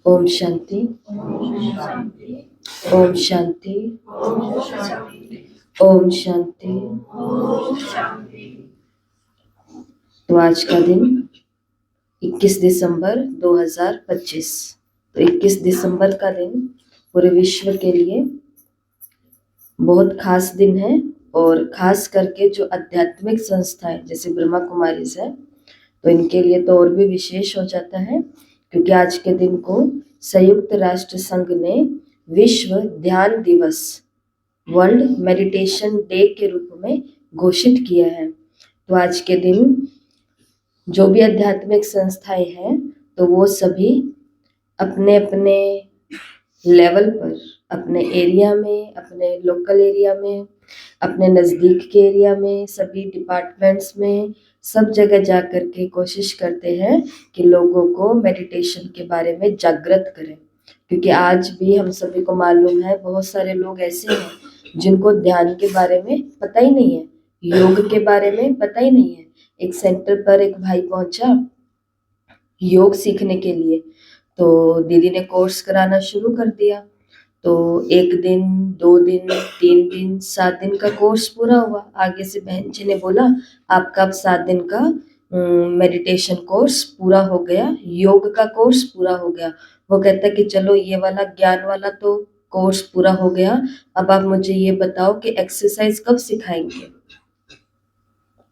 ओम शांति। ओम शांति। ओम शांति। तो आज का दिन 21 दिसंबर 2025। तो 21 दिसंबर का दिन पूरे विश्व के लिए बहुत खास दिन है, और खास करके जो आध्यात्मिक संस्थाएं जैसे ब्रह्मा कुमारीज है, तो इनके लिए तो और भी विशेष हो जाता है, क्योंकि आज के दिन को संयुक्त राष्ट्र संघ ने विश्व ध्यान दिवस, वर्ल्ड मेडिटेशन डे के रूप में घोषित किया है। तो आज के दिन जो भी आध्यात्मिक संस्थाएं हैं, तो वो सभी अपने अपने लेवल पर, अपने एरिया में, अपने लोकल एरिया में, अपने नज़दीक के एरिया में, सभी डिपार्टमेंट्स में, सब जगह जा कर के कोशिश करते हैं कि लोगों को मेडिटेशन के बारे में जागृत करें। क्योंकि आज भी हम सभी को मालूम है, बहुत सारे लोग ऐसे हैं जिनको ध्यान के बारे में पता ही नहीं है, योग के बारे में पता ही नहीं है। एक सेंटर पर एक भाई पहुंचा योग सीखने के लिए, तो दीदी ने कोर्स कराना शुरू कर दिया। तो 1 दिन, 2 दिन, 3 दिन, 7 दिन का कोर्स पूरा हुआ। आगे से बहन जी ने बोला, आपका अब 7 दिन का मेडिटेशन कोर्स पूरा हो गया, योग का कोर्स पूरा हो गया। वो कहता कि चलो ये वाला ज्ञान वाला तो कोर्स पूरा हो गया, अब आप मुझे ये बताओ कि एक्सरसाइज कब सिखाएंगे,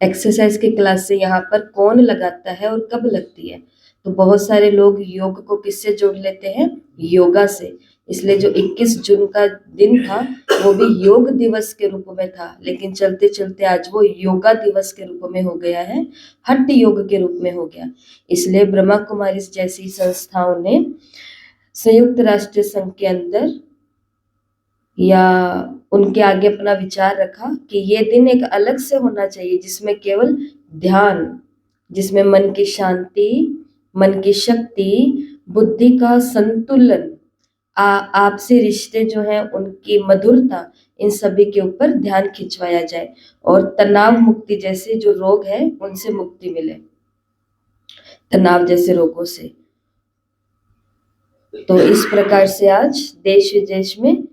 एक्सरसाइज की क्लास से यहाँ पर कौन लगाता है और कब लगती है। तो बहुत सारे लोग योग को किससे जोड़ लेते हैं, योगा से। इसलिए जो 21 जून का दिन था वो भी योग दिवस के रूप में था, लेकिन चलते चलते आज वो योगा दिवस के रूप में हो गया है, हठ योग के रूप में हो गया। इसलिए ब्रह्मा कुमारी जैसी संस्थाओं ने संयुक्त राष्ट्र संघ के अंदर या उनके आगे अपना विचार रखा कि ये दिन एक अलग से होना चाहिए, जिसमें केवल ध्यान, जिसमें मन की शांति, मन की शक्ति, बुद्धि का संतुलन, आपसी रिश्ते जो हैं उनकी मधुरता, इन सभी के ऊपर ध्यान खिंचवाया जाए और तनाव मुक्ति जैसे जो रोग है उनसे मुक्ति मिले, तनाव जैसे रोगों से। तो इस प्रकार से आज देश विदेश में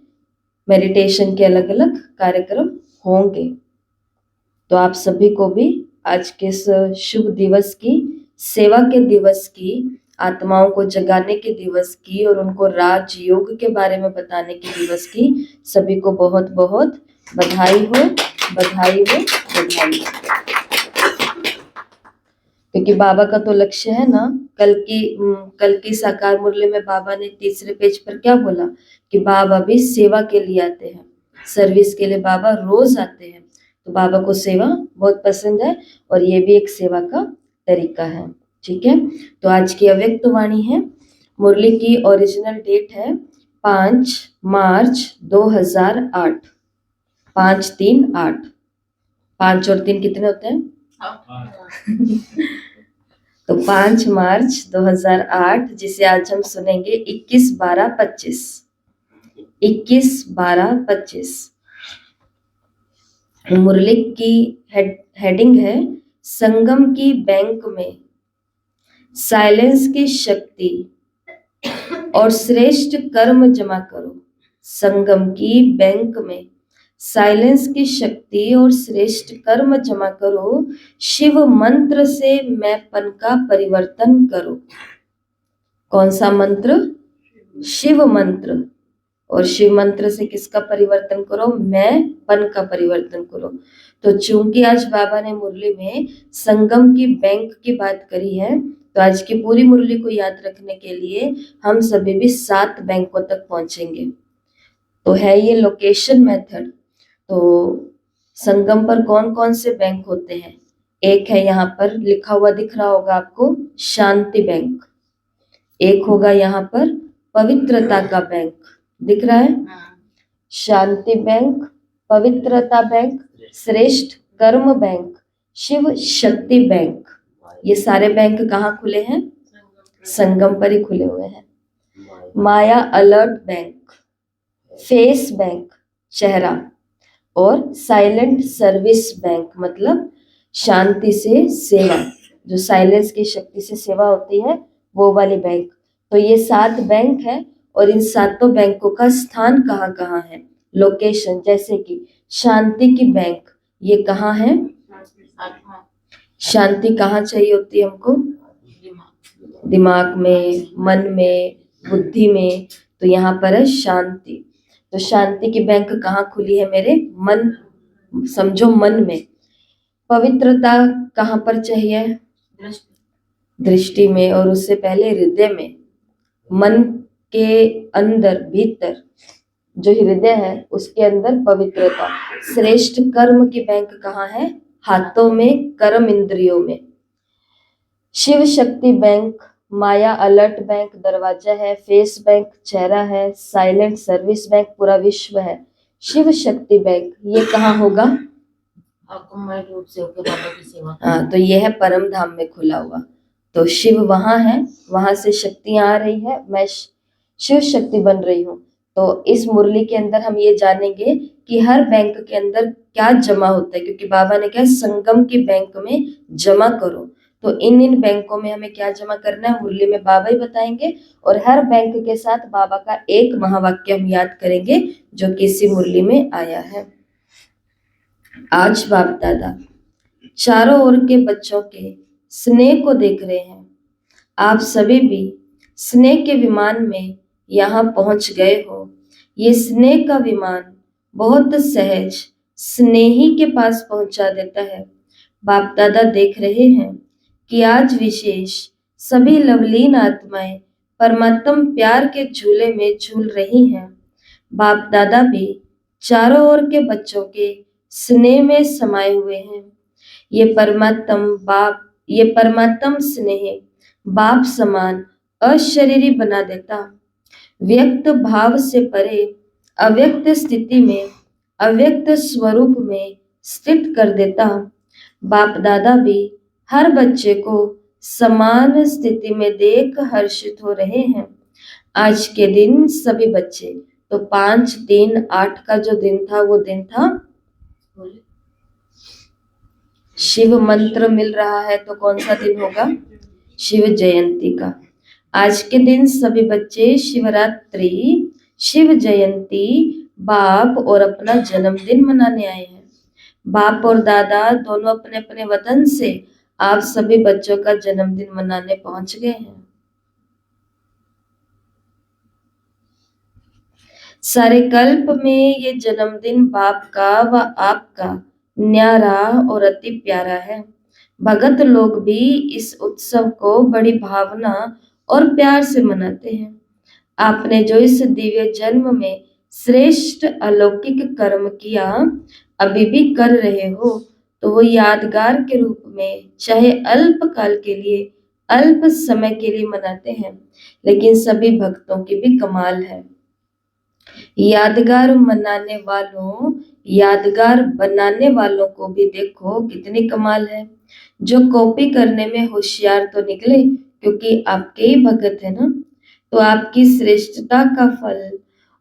मेडिटेशन के अलग अलग कार्यक्रम होंगे। तो आप सभी को भी आज के इस शुभ दिवस की, सेवा के दिवस की, आत्माओं को जगाने के दिवस की और उनको राजयोग के बारे में बताने के दिवस की सभी को बहुत बहुत बधाई हो, बधाई हो, बधाई हो। क्योंकि बाबा का तो लक्ष्य है ना, कल की साकार मुरली में बाबा ने तीसरे पेज पर क्या बोला कि बाबा भी सेवा के लिए आते हैं, सर्विस के लिए बाबा रोज आते हैं। तो बाबा को सेवा बहुत पसंद है और ये भी एक सेवा का तरीका है। ठीक है, तो आज की अव्यक्त वाणी है, मुरली की ओरिजिनल डेट है 5 मार्च 2008। 5 3 8, 5 और 3 कितने होते हैं? तो 5 मार्च 2008, जिसे आज हम सुनेंगे 21-12-25। 21-12-25 मुरली की हेडिंग है, संगम की बैंक में साइलेंस की शक्ति और श्रेष्ठ कर्म जमा करो। संगम की बैंक में साइलेंस की शक्ति और श्रेष्ठ कर्म जमा करो, शिव मंत्र से मैंपन का परिवर्तन करो। कौन सा मंत्र? शिव मंत्र। और शिव मंत्र से किसका परिवर्तन करो? मैंपन का परिवर्तन करो। तो चूंकि आज बाबा ने मुरली में संगम की बैंक की बात करी है, तो आज की पूरी मुरली को याद रखने के लिए हम सभी भी 7 बैंकों तक पहुंचेंगे। तो है ये लोकेशन मेथड। तो संगम पर कौन कौन से बैंक होते हैं? एक है, यहाँ पर लिखा हुआ दिख रहा होगा आपको, शांति बैंक। एक होगा यहाँ पर पवित्रता का बैंक, दिख रहा है, शांति बैंक, पवित्रता बैंक, श्रेष्ठ कर्म बैंक, शिव शक्ति बैंक। ये सारे बैंक कहाँ खुले हैं? संगम पर ही खुले हुए हैं। माया अलर्ट बैंक, फेस बैंक चेहरा, और साइलेंट सर्विस बैंक मतलब शांति से सेवा, जो साइलेंस की शक्ति से सेवा होती है वो वाली बैंक। तो ये 7 बैंक है और इन सातों बैंकों का स्थान कहाँ कहाँ है, लोकेशन। जैसे कि शांति की बैंक, ये कहाँ है, शांति कहाँ चाहिए होती है हमको, दिमाग में, मन में, बुद्धि में। तो यहाँ पर है शांति। तो शांति की बैंक कहाँ खुली है मेरे मन, समझो मन में। पवित्रता कहाँ पर चाहिए, दृष्टि में, और उससे पहले हृदय में, मन के अंदर भीतर जो हृदय है उसके अंदर पवित्रता। श्रेष्ठ कर्म की बैंक कहाँ है, हाथों में, कर्म इंद्रियों में। शिव शक्ति बैंक, माया अलर्ट बैंक दरवाजा है, फेस बैंक चेहरा है, साइलेंट सर्विस बैंक पूरा विश्व है। शिव शक्ति बैंक ये कहाँ होगा, रूप से होकर बाबा की सेवा। हाँ, तो ये है परम धाम में खुला हुआ। तो शिव वहां है, वहां से शक्तियां आ रही है, मैं शिव शक्ति बन रही हूँ। तो इस मुरली के अंदर हम ये जानेंगे कि हर बैंक के अंदर क्या जमा होता है, क्योंकि बाबा ने कहा संगम के बैंक में जमा करो। तो इन बैंकों में हमें क्या जमा करना है, मुरली में बाबा ही बताएंगे। और हर बैंक के साथ बाबा का एक महावाक्य हम याद करेंगे जो कि इसी मुरली में आया है। आज बाप दादा चारों ओर के बच्चों के स्नेह को देख रहे हैं। आप सभी भी स्नेह के विमान में यहाँ पहुंच गए हो। ये स्नेह का विमान बहुत सहज स्नेही के पास पहुंचा देता है। बाप दादा देख रहे हैं कि आज विशेष सभी लवलीन आत्माएं परमात्म प्यार के झूले में झूल रही हैं। बाप दादा भी चारों ओर के बच्चों के स्नेह में समाये हुए हैं। ये परमात्म स्नेह बाप समान अशरीरी बना देता, व्यक्त भाव से परे अव्यक्त स्थिति में अव्यक्त स्वरूप में स्थित कर देता। बाप दादा भी हर बच्चे को समान स्थिति में देख हर्षित हो रहे हैं। आज के दिन सभी बच्चे, तो 5, 3, 8 का जो दिन था वो दिन था शिव मंत्र मिल रहा है, तो कौन सा दिन होगा, शिव जयंती का। आज के दिन सभी बच्चे शिवरात्रि, शिव जयंती, बाप और अपना जन्मदिन मनाने आए हैं। बाप और दादा दोनों अपने अपने वतन से आप सभी बच्चों का जन्मदिन मनाने पहुंच गए हैं। सारे कल्प में ये जन्मदिन बाप का व आपका न्यारा और अति प्यारा है। भगत लोग भी इस उत्सव को बड़ी भावना और प्यार से मनाते हैं। आपने जो इस दिव्य जन्म में श्रेष्ठ अलौकिक कर्म किया, अभी भी कर रहे हो, तो वो यादगार के रूप में चाहे अल्प काल के लिए, अल्प समय के लिए मनाते हैं, लेकिन सभी भक्तों की भी कमाल है। यादगार बनाने वालों को भी देखो कितनी कमाल है। जो कॉपी करने में होशियार तो निकले, क्योंकि आपके ही भगत है ना। तो आपकी श्रेष्ठता का फल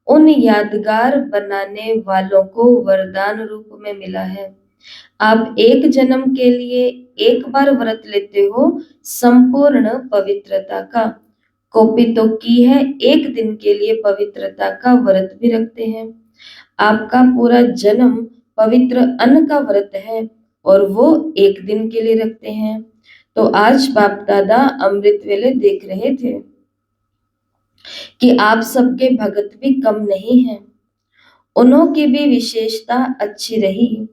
उन यादगार बनाने वालों को वरदान रूप में मिला है। आप एक जन्म के लिए एक बार व्रत लेते हो संपूर्ण पवित्रता का। कॉपी तो की है, एक दिन के लिए पवित्रता का व्रत भी रखते हैं। आपका पूरा जन्म पवित्र अन्न का व्रत है और वो एक दिन के लिए रखते हैं। तो आज बाप दादा अमृत वेले देख रहे थे कि आप सबके भगत भी कम नहीं हैं, उन्हों की भी विशेषता अच्छी रही।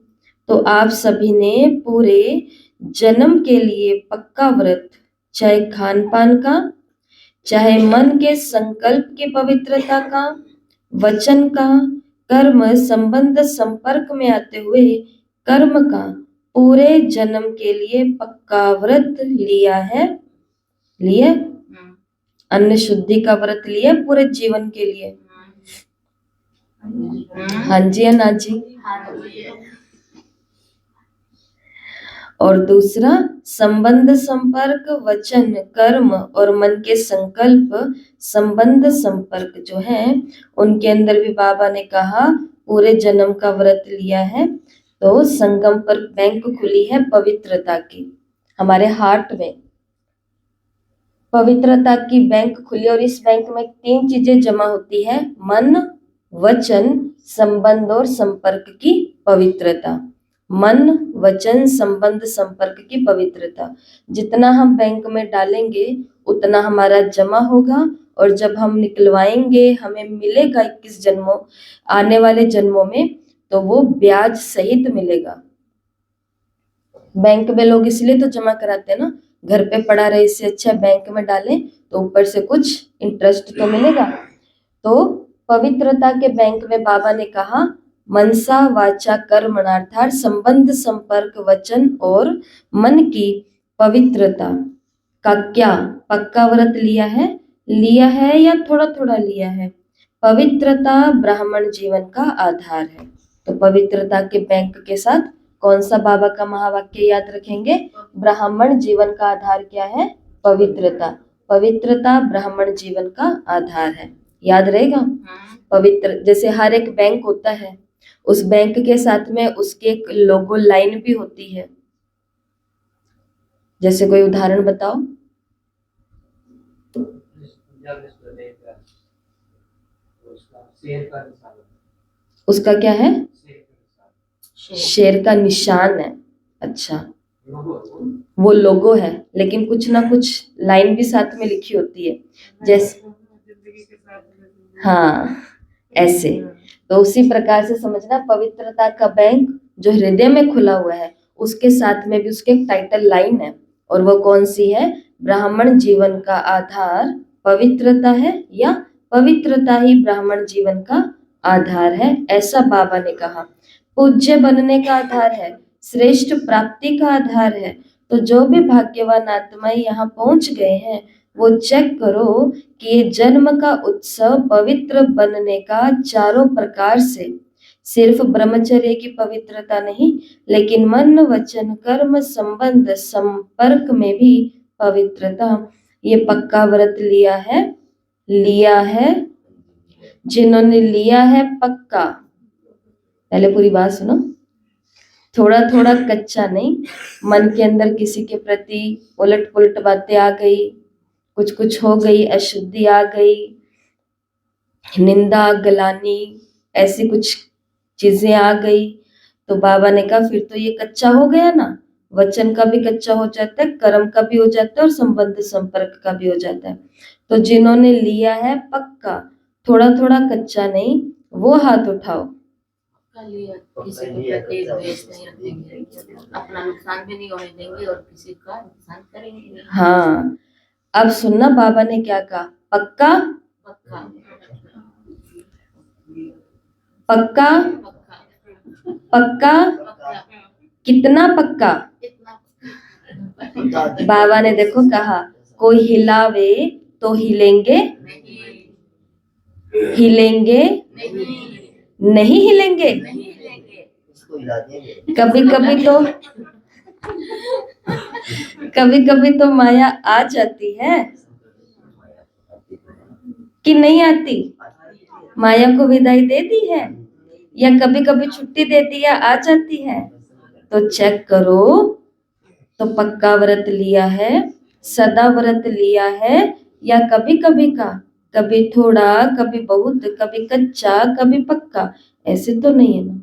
तो आप सभी ने पूरे जन्म के लिए पक्का व्रत, चाहे खान पान का, चाहे मन के संकल्प की पवित्रता का, वचन का, कर्म संबंध संपर्क में आते हुए कर्म का, पूरे जन्म के लिए पक्का व्रत लिया है। लिए अन्न शुद्धि का व्रत लिया पूरे जीवन के लिए। हाँ जी अन्ना जी। और दूसरा संबंध संपर्क, वचन, कर्म और मन के संकल्प संबंध संपर्क जो है, उनके अंदर भी बाबा ने कहा पूरे जन्म का व्रत लिया है। तो संगम पर बैंक खुली है पवित्रता की, हमारे हार्ट में। पवित्रता की बैंक खुली और इस बैंक में 3 चीजें जमा होती है, मन, वचन, संबंध और संपर्क की पवित्रता। मन, वचन, संबंध, संपर्क की पवित्रता। जितना हम बैंक में डालेंगे उतना हमारा जमा होगा और जब हम निकलवाएंगे हमें मिलेगा 21 जन्मों आने वाले जन्मों में, तो वो ब्याज सहित मिलेगा। बैंक में लोग इसलिए तो जमा कराते हैं ना, घर पे पड़ा रहे इससे अच्छा बैंक में डालें तो ऊपर से कुछ इंटरेस्ट तो मिलेगा। तो पवित्रता के बैंक में बाबा ने कहा मनसा वाचा कर्मणार्थात संबंध संपर्क वचन और मन की पवित्रता का क्या पक्का व्रत लिया है या थोड़ा थोड़ा लिया है। पवित्रता ब्राह्मण जीवन का आधार है। तो पवित्रता के बैंक के साथ कौन सा बाबा का महावाक्य याद रखेंगे? ब्राह्मण जीवन का आधार क्या है? पवित्रता। पवित्रता ब्राह्मण जीवन का आधार है, याद रहेगा। पवित्र जैसे हर एक बैंक होता है, उस बैंक के साथ में उसके एक लोगो लाइन भी होती है। जैसे कोई उदाहरण बताओ। उसका क्या है? शेर का निशान है। अच्छा, वो लोगो है, लेकिन कुछ ना कुछ लाइन भी साथ में लिखी होती है। जैसे हाँ, ऐसे। तो उसी प्रकार से समझना, पवित्रता का बैंक जो हृदय में खुला हुआ है उसके साथ में भी उसके एक टाइटल लाइन है, और वो कौन सी है? ब्राह्मण जीवन का आधार पवित्रता है, या पवित्रता ही ब्राह्मण जीवन का आधार है, ऐसा बाबा ने कहा। पूज्य बनने का आधार है, श्रेष्ठ प्राप्ति का आधार है। तो जो भी भाग्यवान आत्माएं यहाँ पहुंच गए हैं वो चेक करो कि ये जन्म का उत्सव पवित्र बनने का चारों प्रकार से, सिर्फ ब्रह्मचर्य की पवित्रता नहीं, लेकिन मन वचन कर्म संबंध संपर्क में भी पवित्रता। ये पक्का व्रत लिया है जिन्होंने लिया है पक्का। पहले पूरी बात सुनो, थोड़ा थोड़ा कच्चा नहीं। मन के अंदर किसी के प्रति उलट पुलट बातें आ गई, कुछ कुछ हो गई, अशुद्धि आ गई, निंदा गलानी, ऐसी कुछ चीजें आ गई, तो बाबा ने कहा फिर तो ये कच्चा हो गया ना। वचन का भी कच्चा हो जाता है, कर्म का भी हो जाता है और संबंध संपर्क का भी हो जाता है। तो जिन्होंने लिया है पक्का, थोड़ा थोड़ा कच्चा नहीं, वो हाथ उठाओ। किसी के प्रति द्वेष नहीं रखेंगे, अपना नुकसान भी नहीं होने देंगे और किसी का नुकसान करेंगे नहीं। हाँ, अब सुनना बाबा ने क्या कहा। पक्का पक्का पक्का पक्का कितना पक्का? बाबा ने देखो कहा, कोई हिलावे तो हिलेंगे, हिलेंगे नहीं हिलेंगे। कभी कभी तो माया आ जाती है कि नहीं आती? माया को विदाई दे दी है, या कभी कभी छुट्टी देती है, आ जाती है। तो चेक करो, तो पक्का व्रत लिया है, सदा व्रत लिया है, या कभी कभी का, कभी थोड़ा, कभी बहुत, कभी कच्चा, कभी पक्का, ऐसे तो नहीं है ना।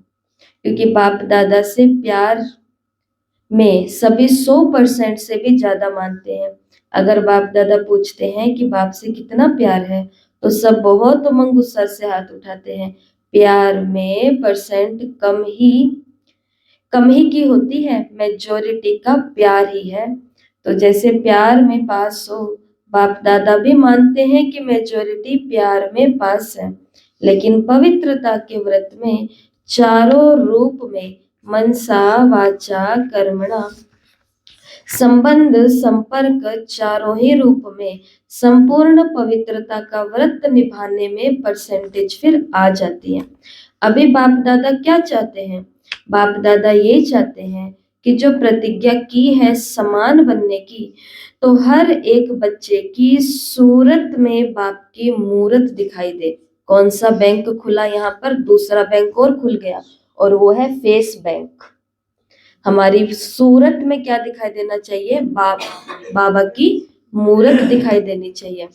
क्योंकि बाप दादा से प्यार में सभी 100% से भी ज्यादा मानते हैं। अगर बाप दादा पूछते हैं कि बाप से कितना प्यार है, तो सब बहुत उमंग उत्साह से हाथ उठाते हैं। प्यार में परसेंट कम ही की होती है, मेजोरिटी का प्यार ही है। तो जैसे प्यार में पास हो, बाप दादा भी मानते हैं कि मेजोरिटी प्यार में पास है। लेकिन पवित्रता के व्रत में चारों रूप में मनसा वाचा कर्मणा संबंध संपर्क चारों ही रूप में संपूर्ण पवित्रता का व्रत निभाने में परसेंटेज फिर आ जाती है। अभी बाप दादा क्या चाहते हैं? बाप दादा ये चाहते हैं कि जो प्रतिज्ञा की है समान बनने की, तो हर एक बच्चे की सूरत में बाप की मूरत दिखाई दे। कौन सा बैंक खुला यहाँ पर? दूसरा बैंक और खुल गया, और वो है फेस बैंक। हमारी सूरत में क्या दिखाई देना चाहिए? बाबा की मूरत दिखाई देनी चाहिए।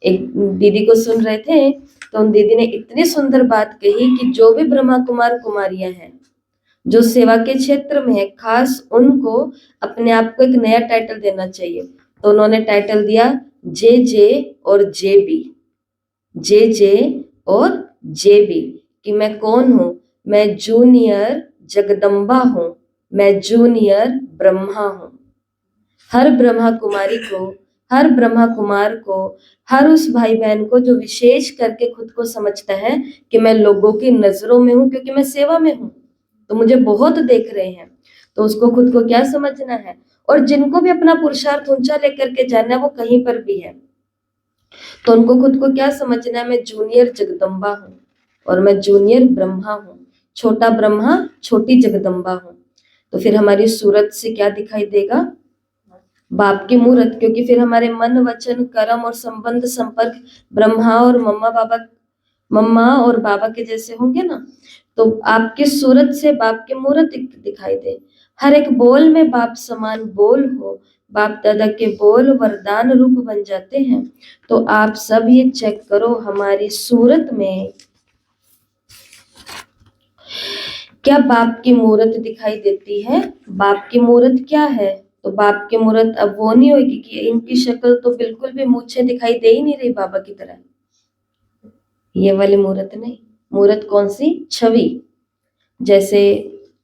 एक दीदी को सुन रहे थे तो उन दीदी ने इतनी सुंदर बात कही कि जो भी ब्रह्मा कुमार कुमारियां हैं जो सेवा के क्षेत्र में है, खास उनको अपने आप को एक नया टाइटल देना चाहिए। तो उन्होंने टाइटल दिया जे और जे और जे कि मैं कौन हूं, मैं जूनियर जगदम्बा हूं, मैं जूनियर ब्रह्मा हूं। हर ब्रह्मा कुमारी को, हर ब्रह्मा कुमार को, हर उस भाई बहन को जो विशेष करके खुद को समझता है कि मैं लोगों की नजरों में हूं क्योंकि मैं सेवा में हूं, तो मुझे बहुत देख रहे हैं, तो उसको खुद को क्या समझना है। और जिनको भी अपना पुरुषार्थ ऊंचा लेकर के जाना है वो कहीं पर भी है, तो उनको खुद को क्या समझना है, मैं जूनियर जगदम्बा हूँ और मैं जूनियर ब्रह्मा हूँ, छोटा ब्रह्मा छोटी जगदम्बा हूँ। तो फिर हमारी सूरत से क्या दिखाई देगा, बाप की मूरत, क्योंकि फिर हमारे मन वचन कर्म और संबंध संपर्क ब्रह्मा और मम्मा और बाबा के जैसे होंगे ना, तो आपकी सूरत से बाप की मूरत दिखाई दे, हर एक बोल में बाप समान बोल हो, बाप दादा के बोल वरदान रूप बन जाते हैं। तो आप सब ये चेक करो हमारी सूरत में क्या बाप की मूरत दिखाई देती है। बाप की मूरत क्या है, तो बाप की मूरत अब वो नहीं होगी कि इनकी शक्ल तो बिल्कुल भी मूछे दिखाई दे ही नहीं रही बाबा की तरह, ये वाली मूरत नहीं। मूरत कौन सी, छवि। जैसे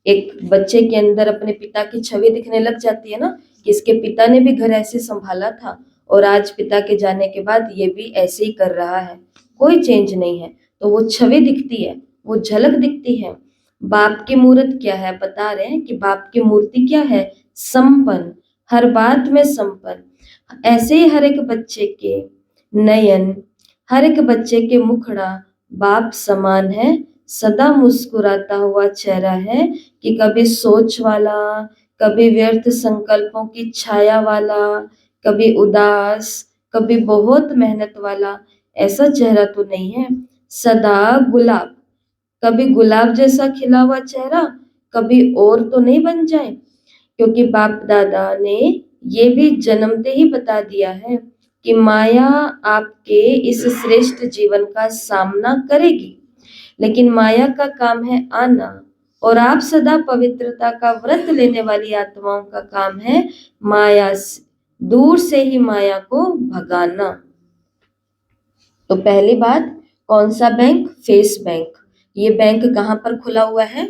एक बच्चे के अंदर अपने पिता की छवि दिखने लग जाती है ना, कि इसके पिता ने भी घर ऐसे संभाला था और आज पिता के जाने के बाद ये भी ऐसे ही कर रहा है, कोई चेंज नहीं है, तो वो छवि दिखती है, वो झलक दिखती है। बाप की मूर्त क्या है, बता रहे हैं कि बाप की मूर्ति क्या है, संपन्न, हर बात में संपन्न। ऐसे ही हर एक बच्चे के नयन, हर एक बच्चे के मुखड़ा बाप समान है, सदा मुस्कुराता हुआ चेहरा है, कि कभी सोच वाला, कभी व्यर्थ संकल्पों की छाया वाला, कभी उदास, कभी बहुत मेहनत वाला, ऐसा चेहरा तो नहीं है। सदा गुलाब, कभी गुलाब जैसा खिला हुआ चेहरा, कभी और तो नहीं बन जाए, क्योंकि बाप दादा ने ये भी जन्मते ही बता दिया है कि माया आपके इस श्रेष्ठ जीवन का सामना करेगी, लेकिन माया का काम है आना, और आप सदा पवित्रता का व्रत लेने वाली आत्माओं का काम है माया से, दूर से ही माया को भगाना। तो पहली बात, कौन सा बैंक, फेस बैंक। ये बैंक कहाँ पर खुला हुआ है,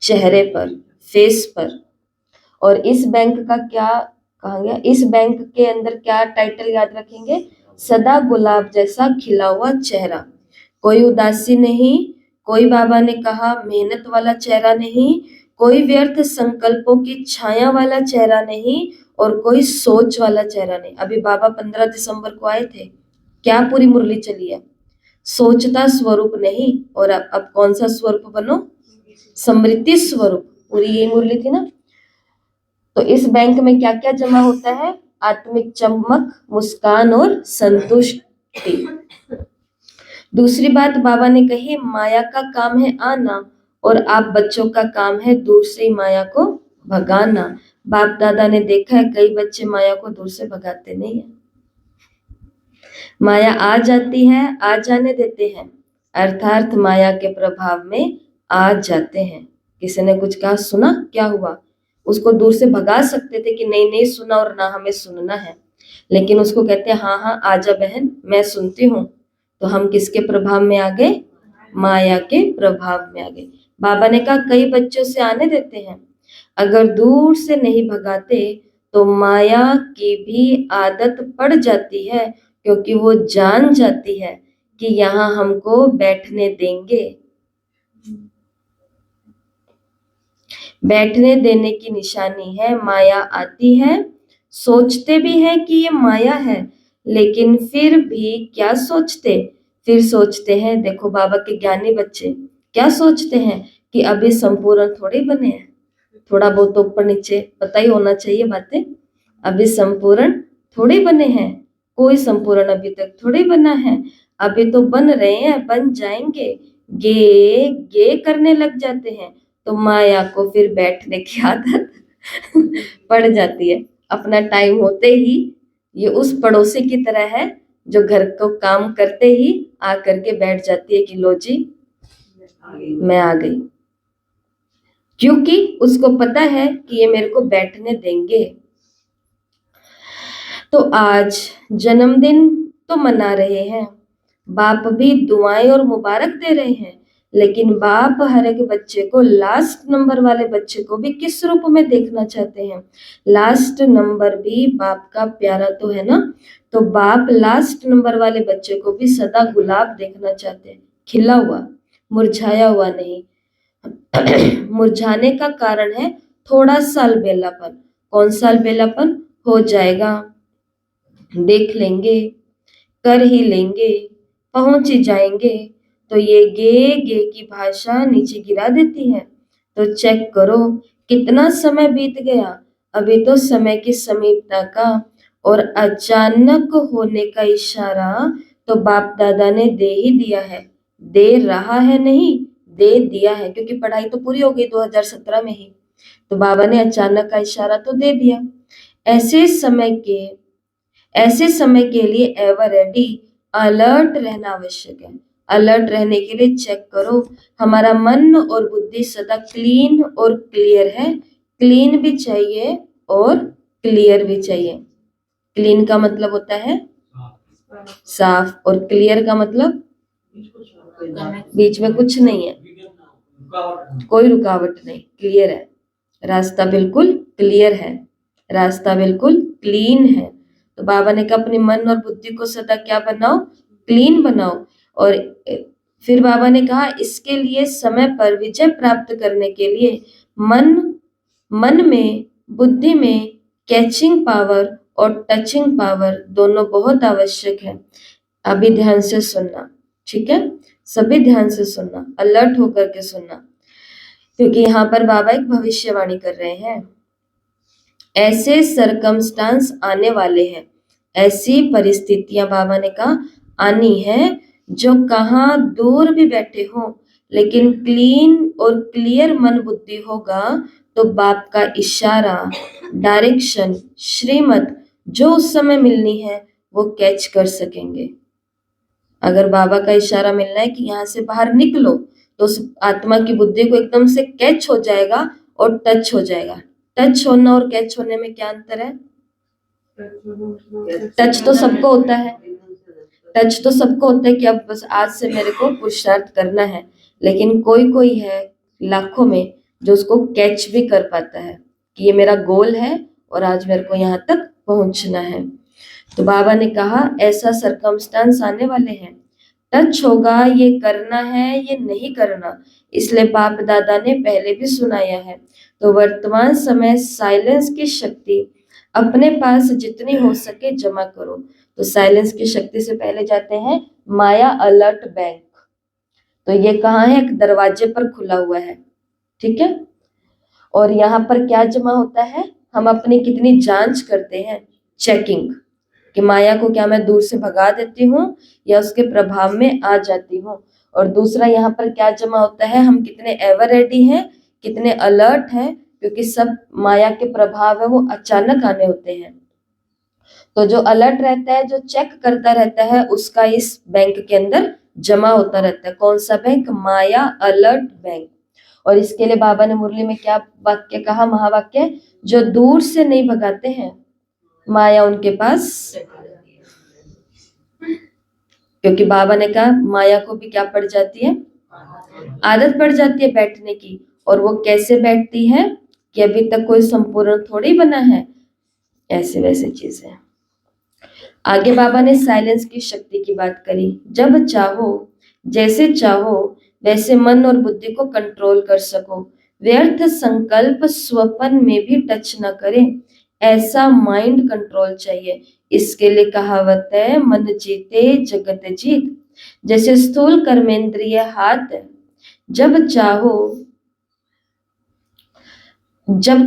चेहरे पर, फेस पर। और इस बैंक का क्या कहा गया, इस बैंक के अंदर क्या टाइटल याद रखेंगे, सदा गुलाब जैसा खिला हुआ चेहरा, कोई उदासी नहीं, कोई बाबा ने कहा मेहनत वाला चेहरा नहीं, कोई व्यर्थ संकल्पों की छाया वाला चेहरा नहीं, और कोई सोच वाला चेहरा नहीं। अभी बाबा 15 दिसंबर को आए थे, क्या पूरी मुरली चली है, सोचता स्वरूप नहीं, और अब कौन सा स्वरूप बनो, समृद्धि स्वरूप, पूरी यही मुरली थी ना। तो इस बैंक में क्या क्या जमा होता है, आत्मिक चमक, मुस्कान और संतुष्टि। दूसरी बात बाबा ने कही, माया का काम है आना, और आप बच्चों का काम है दूर से माया को भगाना। बाप दादा ने देखा है कई बच्चे माया को दूर से भगाते नहीं है, माया आ जाती है, आ जाने देते हैं, अर्थात माया के प्रभाव में आ जाते हैं। किसी ने कुछ कहा, सुना क्या हुआ, उसको दूर से भगा सकते थे कि नहीं नहीं सुना और ना हमें सुनना है, लेकिन उसको कहते हैं हाँ हाँ आजा बहन मैं सुनती हूँ। तो हम किसके प्रभाव में आ गए, माया के प्रभाव में आ गए। बाबा ने कहा कई बच्चों से आने देते हैं, अगर दूर से नहीं भगाते तो माया की भी आदत पड़ जाती है, क्योंकि वो जान जाती है कि यहाँ हमको बैठने देंगे। बैठने देने की निशानी है, माया आती है, सोचते भी हैं कि ये माया है, लेकिन फिर भी क्या सोचते, फिर सोचते हैं, देखो बाबा के ज्ञानी बच्चे क्या सोचते हैं कि अभी संपूर्ण थोड़े बने हैं, थोड़ा बहुत तो ऊपर नीचे पता ही होना चाहिए बातें, अभी संपूर्ण थोड़े बने हैं, कोई संपूर्ण अभी तक थोड़े बना है, अभी तो बन रहे हैं, बन जाएंगे, गे गे करने लग जाते हैं, तो माया को फिर बैठने की आदत पड़ जाती है, अपना टाइम होते ही ये उस पड़ोसी की तरह है जो घर को काम करते ही आकर के बैठ जाती है कि लो जी मैं आ गई, क्योंकि उसको पता है कि ये मेरे को बैठने देंगे। तो आज जन्मदिन तो मना रहे हैं, बाप भी दुआएं और मुबारक दे रहे हैं, लेकिन बाप हर एक बच्चे को, लास्ट नंबर वाले बच्चे को भी किस रूप में देखना चाहते हैं? लास्ट नंबर भी बाप का प्यारा तो है ना, तो बाप लास्ट नंबर वाले बच्चे को भी सदा गुलाब देखना चाहते हैं, खिला हुआ, मुरझाया हुआ नहीं। मुरझाने का कारण है थोड़ा सा बेलापन। कौन सा बेलापन? हो जाएगा, देख लेंगे, कर ही लेंगे, पहुंच ही जाएंगे। तो ये गे की भाषा नीचे गिरा देती है। तो चेक करो कितना समय बीत गया, अभी तो समय की समीपता का और अचानक होने का इशारा तो बाप दादा ने दे ही दिया है। दे रहा है नहीं, दे दिया है, क्योंकि पढ़ाई तो पूरी हो गई 2017 में ही, तो बाबा ने अचानक का इशारा तो दे दिया। ऐसे समय के लिए एवर रेडी, अलर्ट रहना आवश्यक है। अलर्ट रहने के लिए चेक करो हमारा मन और बुद्धि सदा क्लीन और क्लियर है। क्लीन भी चाहिए और क्लियर भी चाहिए। क्लीन का मतलब होता है साफ, और क्लियर का मतलब बीच में कुछ नहीं है, कोई रुकावट नहीं, क्लियर है, रास्ता बिल्कुल क्लियर है, रास्ता बिल्कुल क्लीन है। तो बाबा ने कहा अपने मन और बुद्धि को सदा क्या बनाओ? क्लीन बनाओ। और फिर बाबा ने कहा इसके लिए समय पर विजय प्राप्त करने के लिए मन में, बुद्धि में कैचिंग पावर और टचिंग पावर दोनों बहुत आवश्यक है। अभी ध्यान से सुनना, ठीक है? सभी ध्यान से सुनना, अलर्ट होकर के सुनना, क्योंकि यहाँ पर बाबा एक भविष्यवाणी कर रहे हैं। ऐसे सरकमस्टांस आने वाले हैं, ऐसी परिस्थितियां बाबा ने कहा आनी है, जो कहाँ दूर भी बैठे हो, लेकिन क्लीन और क्लियर मन बुद्धि होगा तो बाप का इशारा, डायरेक्शन, श्रीमत जो उस समय मिलनी है वो कैच कर सकेंगे। अगर बाबा का इशारा मिलना है कि यहाँ से बाहर निकलो, तो उस आत्मा की बुद्धि को एकदम से कैच हो जाएगा और टच हो जाएगा। टच होना और कैच होने में क्या अंतर है? टच तो सबको होता है, टच तो सबको होता है कि अब बस आज से मेरे को पुरुषार्थ करना है, लेकिन कोई है लाखों में जो उसको कैच भी कर पाता है कि ये मेरा गोल है और आज मेरे को यहाँ तक पहुंचना है। तो बाबा ने कहा ऐसा सरकमस्टांस आने वाले हैं, टच होगा, ये करना है ये नहीं करना, इसलिए बाप दादा ने पहले भी सुनाया है। तो वर्तमान समय साइलेंस की शक्ति अपने पास जितनी हो सके जमा करो। तो साइलेंस की शक्ति से पहले जाते हैं माया अलर्ट बैंक। तो ये कहाँ है? एक दरवाजे पर खुला हुआ है, ठीक है? और यहाँ पर क्या जमा होता है? हम अपनी कितनी जांच करते हैं, चेकिंग, कि माया को क्या मैं दूर से भगा देती हूँ या उसके प्रभाव में आ जाती हूँ। और दूसरा यहाँ पर क्या जमा होता है? हम कितने एवर रेडी हैं, कितने अलर्ट हैं, क्योंकि सब माया के प्रभाव है वो अचानक आने होते हैं। तो जो अलर्ट रहता है, जो चेक करता रहता है, उसका इस बैंक के अंदर जमा होता रहता है। कौन सा बैंक? माया अलर्ट बैंक। और इसके लिए बाबा ने मुरली में क्या वाक्य कहा, महावाक्य, जो दूर से नहीं भगाते हैं माया उनके पास, क्योंकि बाबा ने कहा माया को भी क्या पड़ जाती है? आदत पड़ जाती है बैठने की। और वो कैसे बैठती है कि अभी तक कोई संपूर्ण थोड़ी बना है, ऐसे वैसे चीजें। आगे बाबा ने साइलेंस की शक्ति की बात करी। जब चाहो, जैसे चाहो वैसे मन और बुद्धि को कंट्रोल कर सको, व्यर्थ संकल्प स्वपन में भी टच न करे, ऐसा माइंड कंट्रोल चाहिए। इसके लिए कहावत है मन जीते जगत जीत। जैसे स्थूल कर्मेंद्रिय हाथ, जब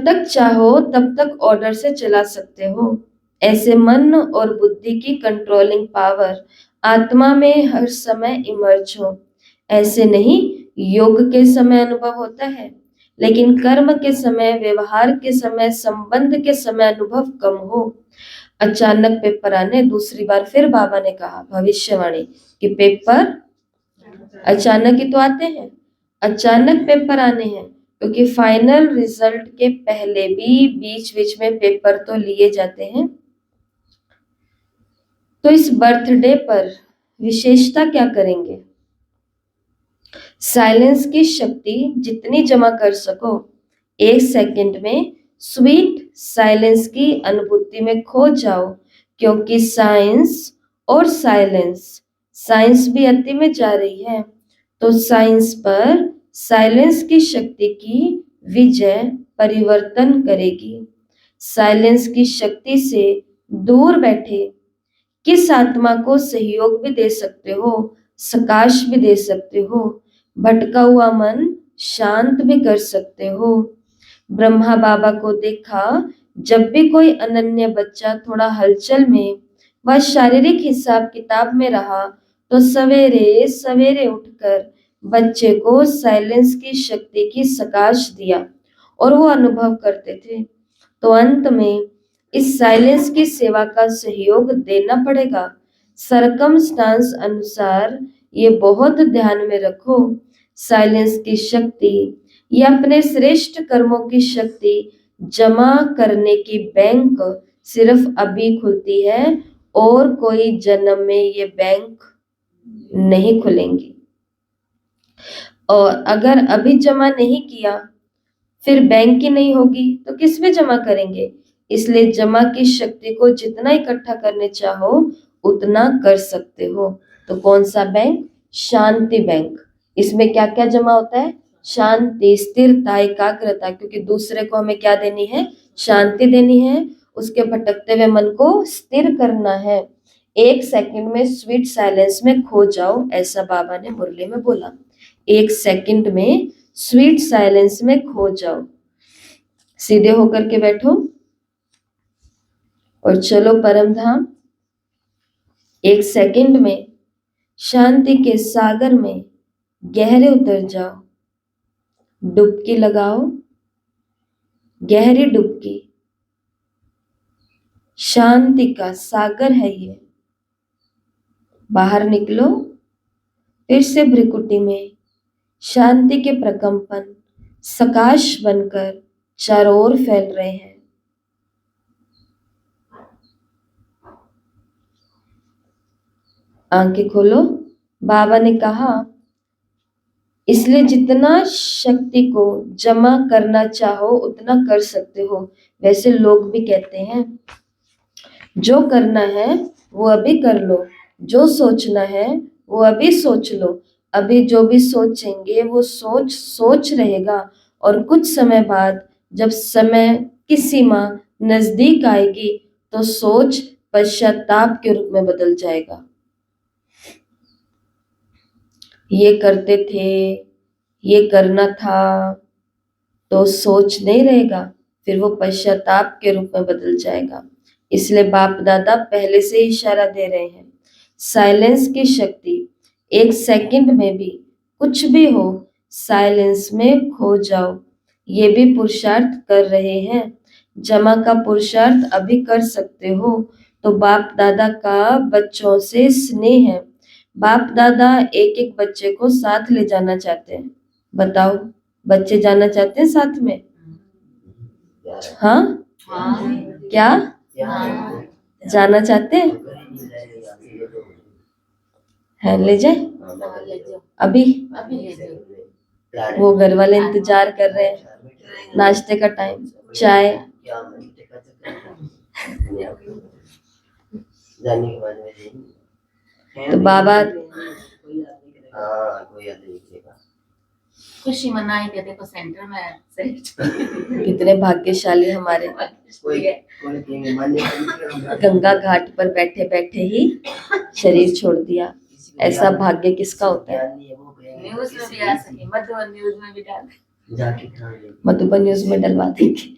तक चाहो तब तक ऑर्डर से चला सकते हो, ऐसे मन और बुद्धि की कंट्रोलिंग पावर आत्मा में हर समय इमर्ज हो। ऐसे नहीं, योग के समय अनुभव होता है, लेकिन कर्म के समय, व्यवहार के समय, संबंध के समय अनुभव कम हो। अचानक पेपर आने। दूसरी बार फिर बाबा ने कहा भविष्यवाणी कि पेपर अचानक ही तो आते हैं, अचानक पेपर आने हैं, क्योंकि फाइनल रिजल्ट के पहले भी बीच बीच में पेपर तो लिए जाते हैं। तो इस बर्थडे पर विशेषता क्या करेंगे? साइलेंस की शक्ति जितनी जमा कर सको, 1 सेकंड में स्वीट साइलेंस की अनुभूति में खो जाओ, क्योंकि साइंस और साइंस भी अति में जा रही है। तो साइंस पर साइलेंस की शक्ति की विजय परिवर्तन करेगी। साइलेंस की शक्ति से दूर बैठे किस आत्मा को सहयोग भी दे सकते हो, सकाश भी दे सकते हो, भटका हुआ मन शांत भी कर सकते हो। ब्रह्मा बाबा को देखा, जब भी कोई अनन्य बच्चा थोड़ा हलचल में व शारीरिक हिसाब किताब में रहा, तो सवेरे सवेरे उठकर बच्चे को साइलेंस की शक्ति की सकाश दिया और वो अनुभव करते थे। तो अंत में इस साइलेंस की सेवा का सहयोग देना पड़ेगा। सरकमस्टांस अनुसार ये बहुत ध्यान में रखो, साइलेंस की शक्ति ये अपने श्रेष्ठ कर्मों की शक्ति जमा करने की बैंक सिर्फ अभी खुलती है और कोई जन्म में ये बैंक नहीं खुलेंगी। और अगर अभी जमा नहीं किया, फिर बैंक ही नहीं होगी तो किस में जमा करेंगे? इसलिए जमा की शक्ति को जितना इकट्ठा करने चाहो उतना कर सकते हो। तो कौन सा बैंक? शांति बैंक। इसमें क्या क्या जमा होता है? शांति, स्थिरता, एकाग्रता, क्योंकि दूसरे को हमें क्या देनी है? शांति देनी है, उसके भटकते हुए मन को स्थिर करना है। 1 सेकंड में स्वीट साइलेंस में खो जाओ, ऐसा बाबा ने मुरली में बोला। 1 सेकंड में स्वीट साइलेंस में खो जाओ। सीधे होकर के बैठो और चलो परम धाम। 1 सेकंड में शांति के सागर में गहरे उतर जाओ, डुबकी लगाओ, गहरी डुबकी। शांति का सागर है ये। बाहर निकलो, फिर से भ्रिकुटी में शांति के प्रकंपन सकाश बनकर चारों ओर फैल रहे हैं। आंखें खोलो। बाबा ने कहा, इसलिए जितना शक्ति को जमा करना चाहो उतना कर सकते हो। वैसे लोग भी कहते हैं, जो करना है वो अभी कर लो, जो सोचना है वो अभी सोच लो। अभी जो भी सोचेंगे वो सोच रहेगा, और कुछ समय बाद जब समय की सीमा नजदीक आएगी तो सोच पश्चाताप के रूप में बदल जाएगा। ये करते थे, ये करना था, तो सोच नहीं रहेगा, फिर वो पश्चाताप के रूप में बदल जाएगा। इसलिए बाप दादा पहले से ही इशारा दे रहे हैं, साइलेंस की शक्ति 1 सेकंड में भी कुछ भी हो, साइलेंस में खो जाओ। ये भी पुरुषार्थ कर रहे हैं। जमा का पुरुषार्थ अभी कर सकते हो। तो बाप दादा का बच्चों से स्नेह है। बाप दादा एक एक बच्चे को साथ ले जाना चाहते हैं। बताओ, बच्चे जाना चाहते हैं साथ में? हाँ, क्या जाना चाहते हैं? है, ले जाए अभी? वो घर वाले इंतजार कर रहे हैं, नाश्ते का टाइम, चाय। तो बाबा खुशी मनाएंगे। देखो सेंटर में कितने भाग्यशाली हमारे, गंगा घाट पर बैठे बैठे ही शरीर छोड़ दिया। ऐसा भाग्य किसका होता है? न्यूज में भी आ सके, मधुबन न्यूज में भी डाल, मधुबन न्यूज में डलवा देंगे,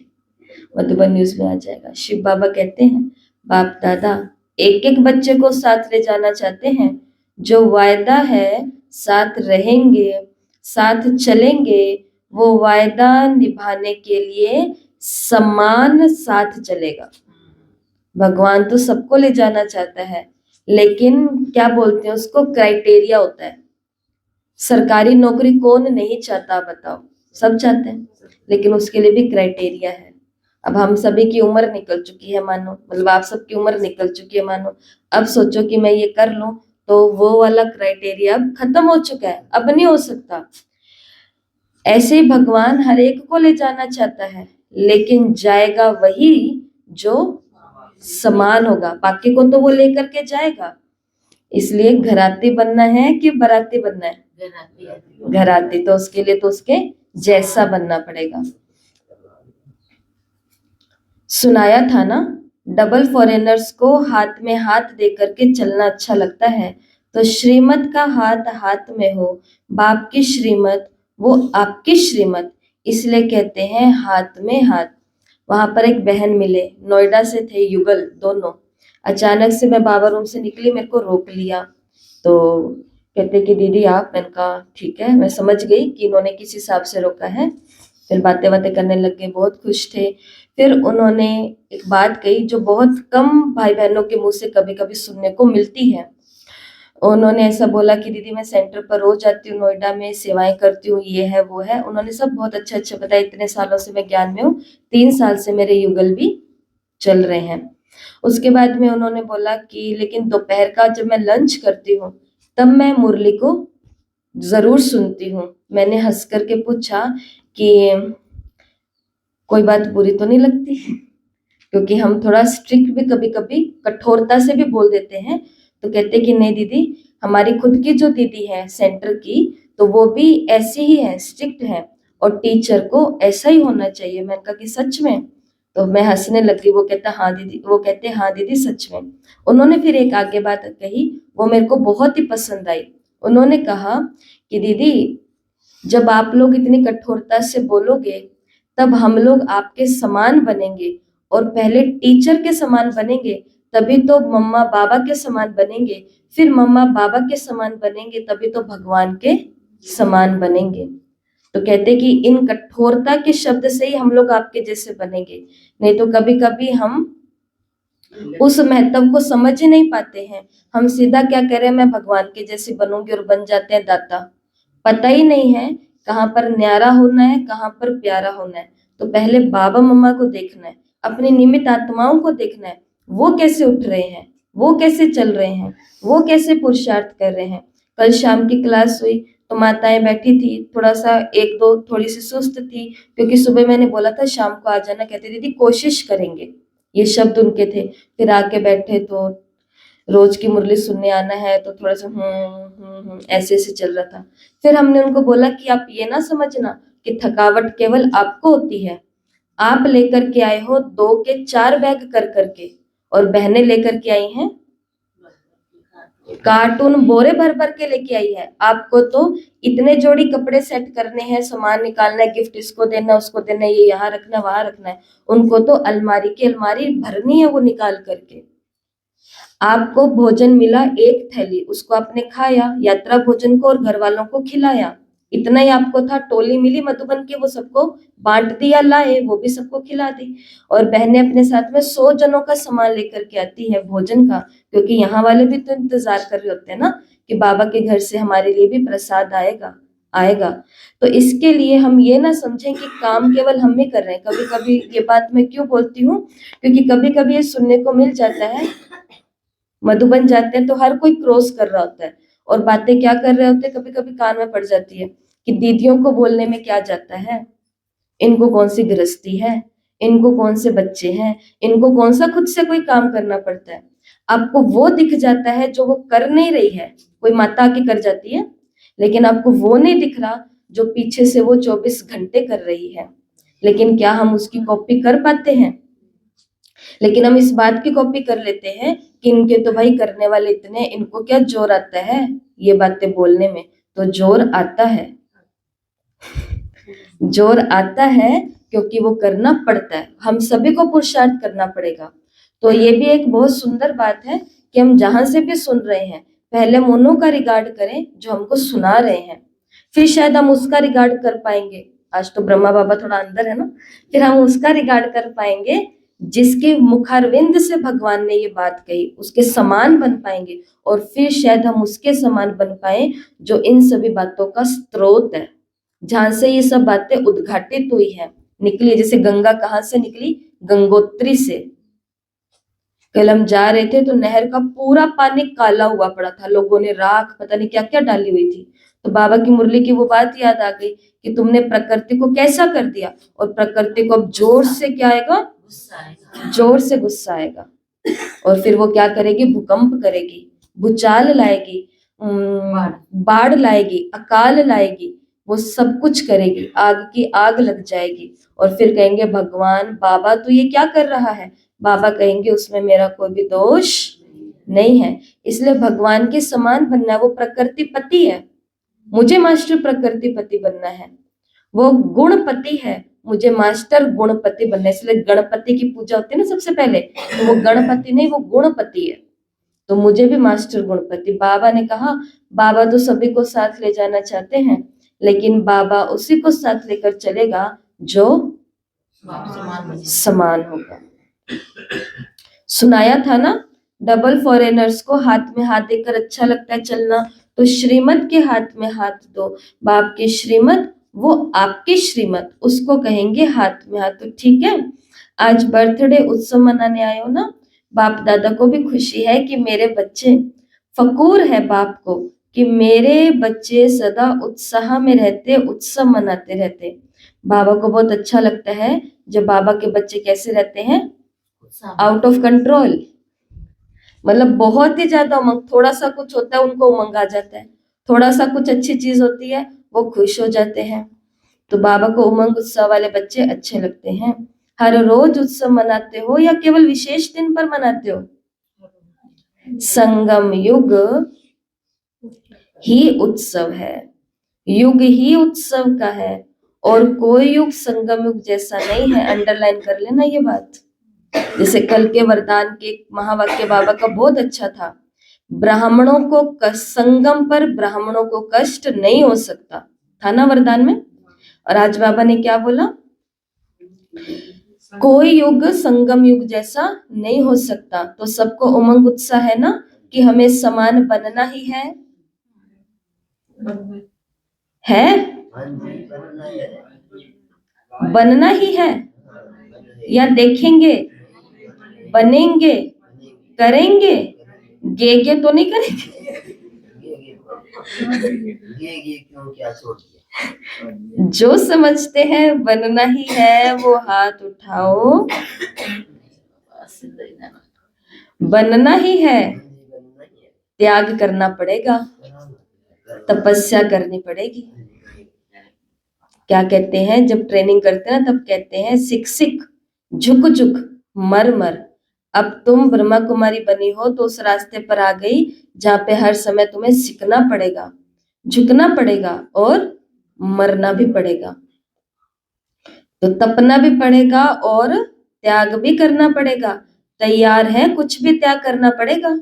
मधुबन न्यूज में आ जाएगा। शिव बाबा कहते हैं, बाप दादा एक एक बच्चे को साथ ले जाना चाहते हैं। जो वायदा है साथ रहेंगे, साथ चलेंगे, वो वायदा निभाने के लिए समान साथ चलेगा। भगवान तो सबको ले जाना चाहता है, लेकिन क्या बोलते हैं उसको, क्राइटेरिया होता है। सरकारी नौकरी कौन नहीं चाहता बताओ, सब चाहते हैं, लेकिन उसके लिए भी क्राइटेरिया है। अब हम सभी की उम्र निकल चुकी है मानो, मतलब आप सबकी उम्र निकल चुकी है मानो, अब सोचो कि मैं ये कर लूं तो वो वाला क्राइटेरिया अब खत्म हो चुका है, अब नहीं हो सकता। ऐसे ही भगवान हर एक को ले जाना चाहता है, लेकिन जाएगा वही जो समान होगा, बाकी को तो वो लेकर के जाएगा। इसलिए घराती बनना है कि बराती बनना है? घराती, तो उसके लिए तो उसके जैसा बनना पड़ेगा। सुनाया था ना, डबल फॉरेनर्स को हाथ में हाथ दे करके चलना अच्छा लगता है, तो श्रीमत का हाथ हाथ में हो, बाप की श्रीमत वो आपकी श्रीमत, इसलिए कहते हैं हाथ में हाथ। वहां पर एक बहन मिले, नोएडा से थे, युगल दोनों। अचानक से मैं बाबा रूम से निकली, मेरे को रोक लिया, तो कहते कि दीदी आप, मैंने कहा ठीक है, मैं समझ गई कि इन्होंने किस हिसाब से रोका है। फिर बातें बातें करने लग गए, बहुत खुश थे। फिर उन्होंने एक बात कही जो बहुत कम भाई बहनों के मुंह से कभी कभी सुनने को मिलती है। उन्होंने ऐसा बोला कि दीदी मैं सेंटर पर रोज आती हूँ, नोएडा में सेवाएं करती हूँ, ये है वो है, उन्होंने सब बहुत अच्छा अच्छा बताया। इतने सालों से मैं ज्ञान में हूँ, 3 साल से मेरे युगल भी चल रहे हैं। उसके बाद में उन्होंने बोला कि लेकिन दोपहर का जब मैं लंच करती हूँ तब मैं मुरली को जरूर सुनती हूँ। मैंने हंस करके पूछा कि कोई बात बुरी तो नहीं लगती? क्योंकि हम थोड़ा स्ट्रिक्ट भी कभी कभी कठोरता से भी बोल देते हैं। तो कहते कि नहीं दीदी, हमारी खुद की जो दीदी है सेंटर की, तो वो भी ऐसी ही है, स्ट्रिक्ट है, और टीचर को ऐसा ही होना चाहिए। मैंने कहा कि सच में? तो मैं हंसने लगी। वो कहते हाँ दीदी सच में। उन्होंने फिर एक आगे बात कही, वो मेरे को बहुत ही पसंद आई। उन्होंने कहा कि दीदी जब आप लोग इतनी कठोरता से बोलोगे तब हम लोग आपके समान बनेंगे, और पहले टीचर के समान बनेंगे, तभी तो मम्मा बाबा के समान बनेंगे, फिर मम्मा बाबा के समान बनेंगे, तभी तो भगवान के समान बनेंगे। तो कहते कि इन कठोरता के शब्द से ही हम लोग आपके जैसे बनेंगे, नहीं तो कभी कभी हम उस महत्व को समझ ही नहीं पाते हैं। हम सीधा क्या कह रहे हैं, मैं भगवान के जैसे बनूंगी, और बन जाते हैं दाता। पता ही नहीं है कहाँ पर न्यारा होना है, कहाँ पर प्यारा होना है। तो पहले बाबा मम्मा को देखना है, अपनी निमित्त आत्माओं को देखना है, वो कैसे उठ रहे हैं, वो कैसे चल रहे हैं, वो कैसे पुरुषार्थ कर रहे हैं। कल शाम की क्लास हुई तो माताएं बैठी थी, थोड़ा सा एक दो थोड़ी सी सुस्त थी, क्योंकि सुबह मैंने बोला था शाम को आ जाना। कहते दीदी कोशिश करेंगे, ये शब्द उनके थे। फिर आके बैठे तो रोज की मुरली सुनने आना है, तो थोड़ा सा ऐसे ऐसे चल रहा था। फिर हमने उनको बोला कि आप ये ना समझना कि थकावट केवल आपको होती है, आप लेकर के आए हो 2 के 4 बैग कर करके, और बहनें लेकर के आई हैं कार्टून बोरे भर भर के लेके आई है। आपको तो इतने जोड़ी कपड़े सेट करने हैं, सामान निकालना है, गिफ्ट इसको देना उसको देना, ये यहाँ रखना वहां रखना है। उनको तो अलमारी की अलमारी भरनी है वो निकाल करके। आपको भोजन मिला 1 थैली, उसको आपने खाया, यात्रा भोजन को और घर वालों को खिलाया, इतना ही आपको था। टोली मिली मधुबन की, वो सबको बांट दिया, लाए वो भी सबको खिला दी। और बहनें अपने साथ में 100 जनों का सामान लेकर के आती है भोजन का, क्योंकि यहाँ वाले भी तो इंतजार कर रहे होते हैं ना कि बाबा के घर से हमारे लिए भी प्रसाद आएगा आएगा। तो इसके लिए हम ये ना समझें कि काम केवल हम ही कर रहे हैं। कभी कभी ये बात मैं क्यों बोलती हूँ, क्योंकि कभी कभी ये सुनने को मिल जाता है, मधुबन जाते हैं तो हर कोई क्रॉस कर रहा होता है और बातें क्या कर रहे होते हैं, कभी कभी कान में पड़ जाती है कि दीदियों को बोलने में क्या जाता है, इनको कौन सी गृहस्थी है, इनको कौन से बच्चे हैं, इनको कौन सा खुद से कोई काम करना पड़ता है। आपको वो दिख जाता है जो वो कर नहीं रही है, कोई माता आके कर जाती है, लेकिन आपको वो नहीं दिख रहा जो पीछे से वो 24 घंटे कर रही है। लेकिन क्या हम उसकी कॉपी कर पाते हैं? लेकिन हम इस बात की कॉपी कर लेते हैं कि इनके तो भाई करने वाले इतने, इनको क्या जोर आता है ये बातें बोलने में। तो जोर आता है, जोर आता है क्योंकि वो करना पड़ता है, हम सभी को पुरुषार्थ करना पड़ेगा। तो ये भी एक बहुत सुंदर बात है कि हम जहां से भी सुन रहे हैं पहले मोनो का रिगार्ड करें जो हमको सुना रहे हैं, फिर शायद हम उसका रिगार्ड कर पाएंगे। आज तो ब्रह्मा बाबा थोड़ा अंदर है ना, फिर हम उसका रिगार्ड कर पाएंगे जिसके मुखारविंद से भगवान ने ये बात कही उसके समान बन पाएंगे और फिर शायद हम उसके समान बन पाए जो इन सभी बातों का स्रोत है, जहां से ये सब बातें उद्घाटित हुई है, निकली है। जैसे गंगा कहाँ से निकली? गंगोत्री से। कल हम जा रहे थे तो नहर का पूरा पानी काला हुआ पड़ा था, लोगों ने राख पता नहीं क्या क्या डाली हुई थी। तो बाबा की मुरली की वो बात याद आ गई कि तुमने प्रकृति को कैसा कर दिया, और प्रकृति को अब जोर से क्या आएगा? गुस्सा आएगा। जोर से गुस्सा आएगा और फिर वो क्या करेगी? भूकंप करेगी, भूचाल लाएगी, बाढ़ लाएगी, अकाल लाएगी, वो सब कुछ करेगी, आग की आग लग जाएगी। और फिर कहेंगे भगवान बाबा तो ये क्या कर रहा है? बाबा कहेंगे उसमें मेरा कोई भी दोष नहीं है। इसलिए भगवान के समान बनना है। वो प्रकृति पति है, मुझे मास्टर प्रकृति पति बनना है। वो गुणपति है, मुझे मास्टर गुणपति बनना है। इसलिए गणपति की पूजा होती है ना सबसे पहले, तो वो गणपति नहीं, वो गुणपति है। तो मुझे भी मास्टर गुणपति। बाबा ने कहा बाबा तो सभी को साथ ले जाना चाहते हैं, लेकिन बाबा उसी को साथ लेकर चलेगा जो समान होगा। सुनाया था ना, डबल फॉरेनर्स को हाथ में हाथ देकर अच्छा लगता है चलना, तो श्रीमत के हाथ में हाथ दो। बाप की श्रीमत वो आपकी श्रीमत, उसको कहेंगे हाथ में हाथ। तो ठीक है, आज बर्थडे उत्सव मनाने आए हो ना, बाप दादा को भी खुशी है कि मेरे बच्चे, फकूर है बाप को कि मेरे बच्चे सदा उत्साह में रहते, उत्सव मनाते रहते। बाबा को बहुत अच्छा लगता है जब बाबा के बच्चे कैसे रहते हैं? आउट ऑफ कंट्रोल, मतलब बहुत ही ज्यादा उमंग। थोड़ा सा कुछ होता है उनको उमंग आ जाता है, थोड़ा सा कुछ अच्छी चीज होती है वो खुश हो जाते हैं। तो बाबा को उमंग उत्सव वाले बच्चे अच्छे लगते हैं। हर रोज उत्सव मनाते हो या केवल विशेष दिन पर मनाते हो? संगम युग ही उत्सव है, युग ही उत्सव का है, और कोई युग संगम युग जैसा नहीं है। अंडरलाइन कर लेना ये बात। जैसे कल के वरदान के महावाक्य बाबा का बहुत अच्छा था, ब्राह्मणों को संगम पर ब्राह्मणों को कष्ट नहीं हो सकता, था ना वरदान में। और आज बाबा ने क्या बोला? कोई युग संगम युग जैसा नहीं हो सकता। तो सबको उमंग उत्साह है ना कि हमें समान बनना ही है बनना ही है, या देखेंगे, बनेंगे, करेंगे, गे तो नहीं करेंगे। जो समझते हैं बनना ही है वो हाथ उठाओ। बनना ही है, त्याग करना पड़ेगा, तपस्या करनी पड़ेगी। क्या कहते हैं जब ट्रेनिंग करते हैं ना, तब कहते हैं सिक सिक, झुक झुक, मर मर। अब तुम ब्रह्मा कुमारी बनी हो तो उस रास्ते पर आ गई जहाँ पे हर समय तुम्हें सीखना पड़ेगा, झुकना पड़ेगा और मरना भी पड़ेगा। तो तपना भी पड़ेगा और त्याग भी करना पड़ेगा। तैयार है कुछ भी त्याग करना पड़ेगा।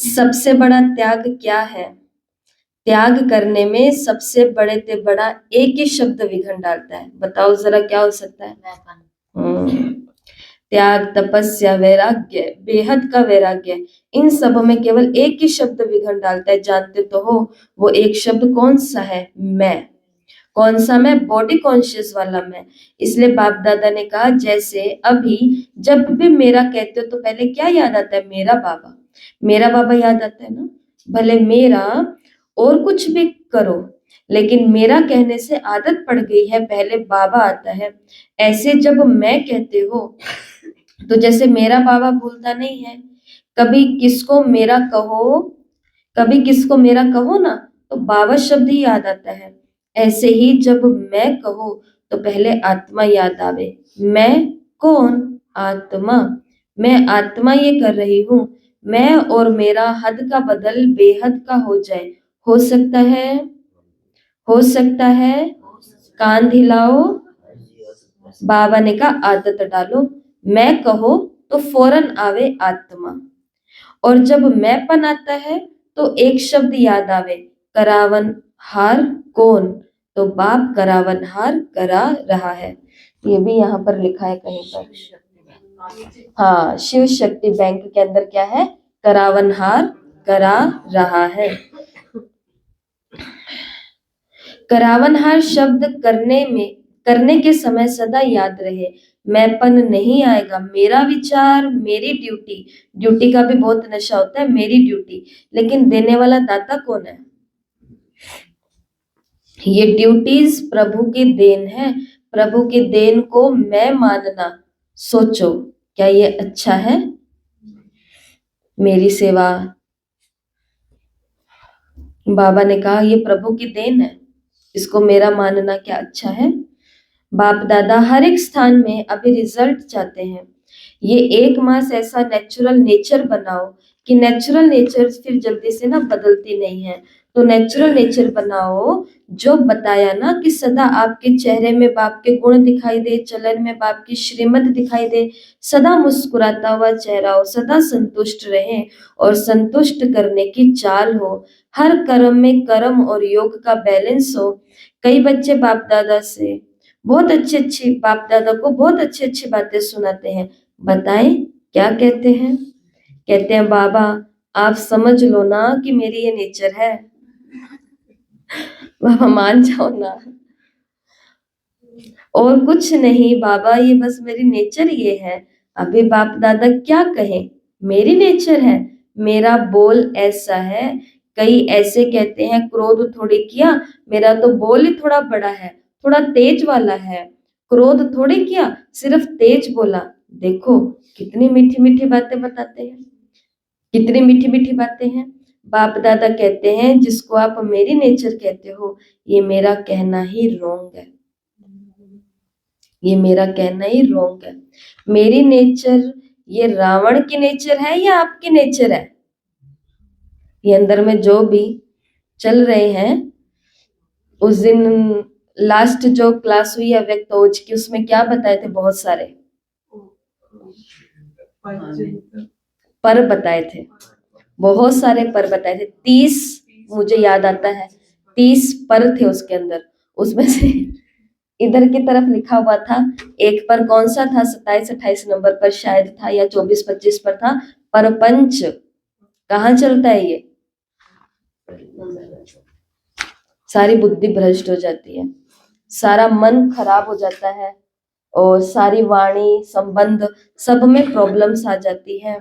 सबसे बड़ा त्याग क्या है? त्याग करने में सबसे बड़े से बड़ा एक ही शब्द विघ्न डालता है। बताओ जरा क्या हो सकता है? त्याग, तपस्या, वैराग्य, बेहद का वैराग्य, इन सब में केवल एक ही शब्द विघ्न डालता है। जानते तो हो वो एक शब्द कौन सा है? मैं। कौन सा मैं? बॉडी कॉन्शियस वाला मैं। इसलिए बाप दादा ने कहा जैसे अभी जब भी मेरा कहते हो तो पहले क्या याद आता है? मेरा बाबा। मेरा बाबा याद आता है ना। भले मेरा और कुछ भी करो, लेकिन मेरा कहने से आदत पड़ गई है, पहले बाबा आता है। ऐसे जब मैं कहते हो तो जैसे मेरा बाबा भूलता नहीं है। कभी किसको मेरा कहो, कभी किसको मेरा कहो ना, तो बाबा शब्द ही याद आता है। ऐसे ही जब मैं कहो तो पहले आत्मा याद आवे। मैं कौन? आत्मा। मैं आत्मा ये कर रही हूँ। मैं और मेरा हद का बदल बेहद का हो जाए। हो सकता है? हो सकता है? कान हिलाओ। बाबा ने कहा आदत डालो, मैं कहो तो फौरन आवे आत्मा। और जब मैंपन आता है तो एक शब्द याद आवे, करावन हार कौन? तो बाप करावनहार करा रहा है। ये भी यहाँ पर लिखा है कहीं पर। हाँ, शिव शक्ति बैंक के अंदर क्या है? करावनहार करा रहा है। करावनहार शब्द करने के समय सदा याद रहे, मैंपन नहीं आएगा, मेरा विचार मेरी ड्यूटी। ड्यूटी का भी बहुत नशा होता है, मेरी ड्यूटी, लेकिन देने वाला दाता कौन है? ये ड्यूटीज प्रभु की देन है। प्रभु की देन को मैं मानना, सोचो क्या ये अच्छा है? मेरी सेवा, बाबा ने कहा ये प्रभु की देन है, इसको मेरा मानना क्या अच्छा है? बाप दादा हर एक स्थान में अभी रिजल्ट चाहते हैं। ये 1 मास ऐसा नेचुरल नेचर बनाओ कि नेचुरल नेचर फिर जल्दी से ना बदलती नहीं है। तो नेचुरल नेचर बनाओ जो बताया ना कि सदा आपके चेहरे में बाप के गुण दिखाई दे, चलन में बाप की श्रीमत दिखाई दे, सदा मुस्कुराता हुआ चेहरा हो, सदा संतुष्ट रहे और संतुष्ट करने की चाल हो। हर कर्म में कर्म और योग का बैलेंस हो। कई बच्चे बाप दादा से बहुत अच्छी बाप दादा को बहुत अच्छी बातें सुनाते हैं। बताएं क्या कहते हैं? कहते हैं बाबा आप समझ लो ना कि मेरी ये नेचर है। बाबा मान जाओ ना। और कुछ नहीं बाबा, ये बस मेरी नेचर ये है। अभी बाप दादा क्या कहें, मेरी नेचर है, मेरा बोल ऐसा है। कई ऐसे कहते हैं क्रोध थोड़ी किया, मेरा तो बोल ही थोड़ा बड़ा है, थोड़ा तेज वाला है। क्रोध थोड़ी किया, सिर्फ तेज बोला। देखो कितनी मीठी मीठी बातें बताते हैं, कितनी मीठी मीठी बातें हैं। बाप दादा कहते हैं जिसको आप मेरी नेचर कहते हो, ये मेरा कहना ही रॉन्ग है, ये मेरा कहना ही रॉन्ग है। मेरी नेचर ये रावण की नेचर है या आपकी नेचर है? ये अंदर में जो भी चल रहे हैं, उस दिन लास्ट जो क्लास हुई अव्यक्त ओज की, उसमें क्या बताए थे? बहुत सारे पर बताए थे, बहुत सारे पर बताए थे। 30 मुझे याद आता है, 30 पर थे उसके अंदर। उसमें से इधर की तरफ लिखा हुआ था, एक पर कौन सा था? 27-28 नंबर पर शायद था, या 24-25 पर था। परपंच कहाँ चलता है ये? सारी बुद्धि भ्रष्ट हो जाती है, सारा मन खराब हो जाता है और सारी वाणी संबंध सब में प्रॉब्लम्स आ जाती है।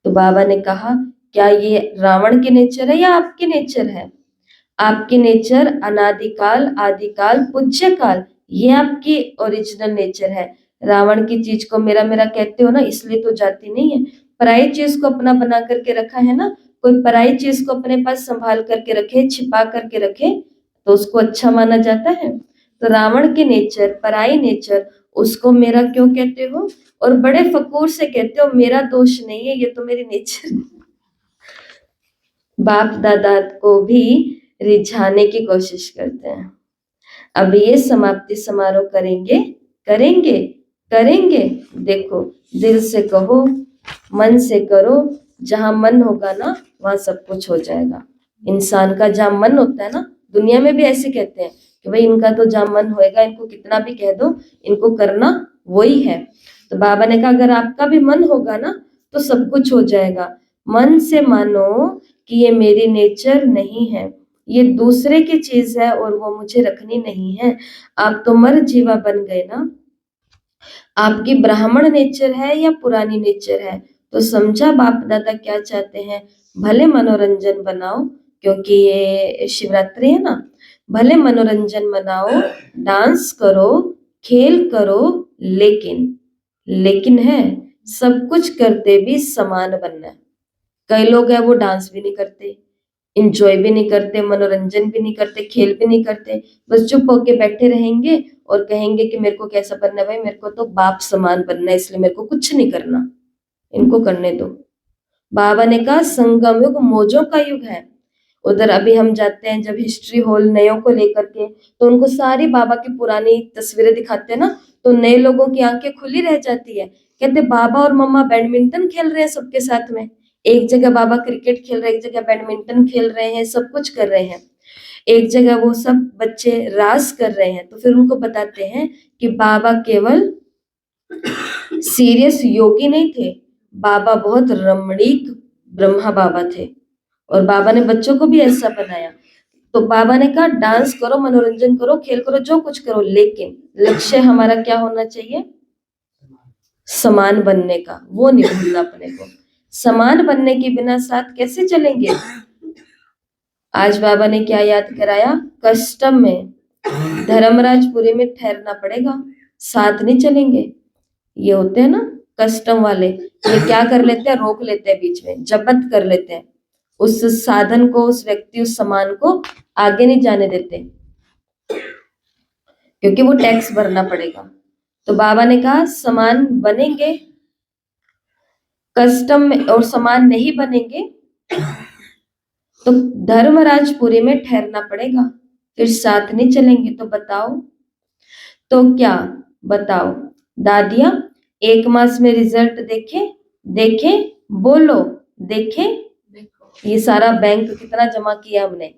तो बाबा ने कहा क्या ये रावण की नेचर है या आपकी नेचर है? आपकी नेचर अनादिकाल आदिकाल पूज्य काल, ये आपकी ओरिजिनल नेचर है। रावण की चीज को मेरा मेरा कहते हो ना, इसलिए तो जाती नहीं है। पराई चीज को अपना बना करके रखा है ना, कोई पराई चीज को अपने पास संभाल करके रखे, छिपा करके रखे, तो उसको अच्छा माना जाता है। तो रावण की नेचर, पराई नेचर, उसको मेरा क्यों कहते हो? और बड़े फकूर से कहते हो मेरा दोष नहीं है, ये तो मेरी नेचर है। बाप दादा को भी रिझाने की कोशिश करते हैं। अब ये समाप्ति समारोह करेंगे, करेंगे, करेंगे। देखो दिल से कहो, मन से करो। जहां मन होगा ना वहां सब कुछ हो जाएगा। इंसान का जहां मन होता है ना, दुनिया में भी ऐसे कहते हैं कि भाई इनका तो जहां मन होएगा, इनको कितना भी कह दो, इनको करना वही है। तो बाबा ने कहा अगर आपका भी मन होगा ना तो सब कुछ हो जाएगा। मन से मानो कि ये मेरी नेचर नहीं है, ये दूसरे की चीज है और वो मुझे रखनी नहीं है। आप तो मर जीवा बन गए ना। आपकी ब्राह्मण नेचर है या पुरानी नेचर है? तो समझा बाप दादा क्या चाहते हैं? भले मनोरंजन बनाओ, क्योंकि ये शिवरात्रि है ना, भले मनोरंजन मनाओ, डांस करो, खेल करो, लेकिन है सब कुछ करते भी समान बनना है। कई लोग हैं वो डांस भी नहीं करते, इंजॉय भी नहीं करते, मनोरंजन भी नहीं करते, खेल भी नहीं करते, बस चुप होके बैठे रहेंगे और कहेंगे कि मेरे को कैसा बनना है? भाई मेरे को तो बाप समान बनना है, इसलिए मेरे को कुछ नहीं करना, इनको करने दो। बाबा ने कहा संगम युग मौजों का युग है। उधर अभी हम जाते हैं जब हिस्ट्री हॉल नयों को लेकर के, तो उनको सारी बाबा की पुरानी तस्वीरें दिखाते हैं ना, तो नए लोगों की आंखें खुली रह जाती है। कहते बाबा और मम्मा बैडमिंटन खेल रहे हैं सबके साथ में, एक जगह बाबा क्रिकेट खेल रहे हैं, एक जगह बैडमिंटन खेल रहे हैं, सब कुछ कर रहे हैं। एक जगह वो सब बच्चे रास कर रहे हैं, तो फिर उनको बताते हैं कि बाबा केवल सीरियस योगी नहीं थे, बाबा बहुत रमणीक ब्रह्मा बाबा थे, और बाबा ने बच्चों को भी ऐसा बनाया। तो बाबा ने कहा डांस करो, मनोरंजन करो, खेल करो, जो कुछ करो, लेकिन लक्ष्य हमारा क्या होना चाहिए? समान बनने का। वो नहीं भूलना अपने को। समान बनने के बिना साथ कैसे चलेंगे? आज बाबा ने क्या याद कराया? कस्टम में धर्मराजपुरी में ठहरना पड़ेगा, साथ नहीं चलेंगे। ये होते हैं ना कस्टम वाले, ये क्या कर लेते हैं? रोक लेते हैं बीच में, जब्त कर लेते हैं उस साधन को, उस व्यक्ति, उस सामान को आगे नहीं जाने देते, क्योंकि वो टैक्स भरना पड़ेगा। तो बाबा ने कहा समान बनेंगे कस्टम में और समान नहीं बनेंगे तो धर्मराजपुरी में ठहरना पड़ेगा, फिर साथ नहीं चलेंगे। तो बताओ, तो क्या बताओ दादिया, 1 मास में रिजल्ट देखे? देखे? बोलो देखे? देखो ये सारा बैंक कितना जमा किया हमने,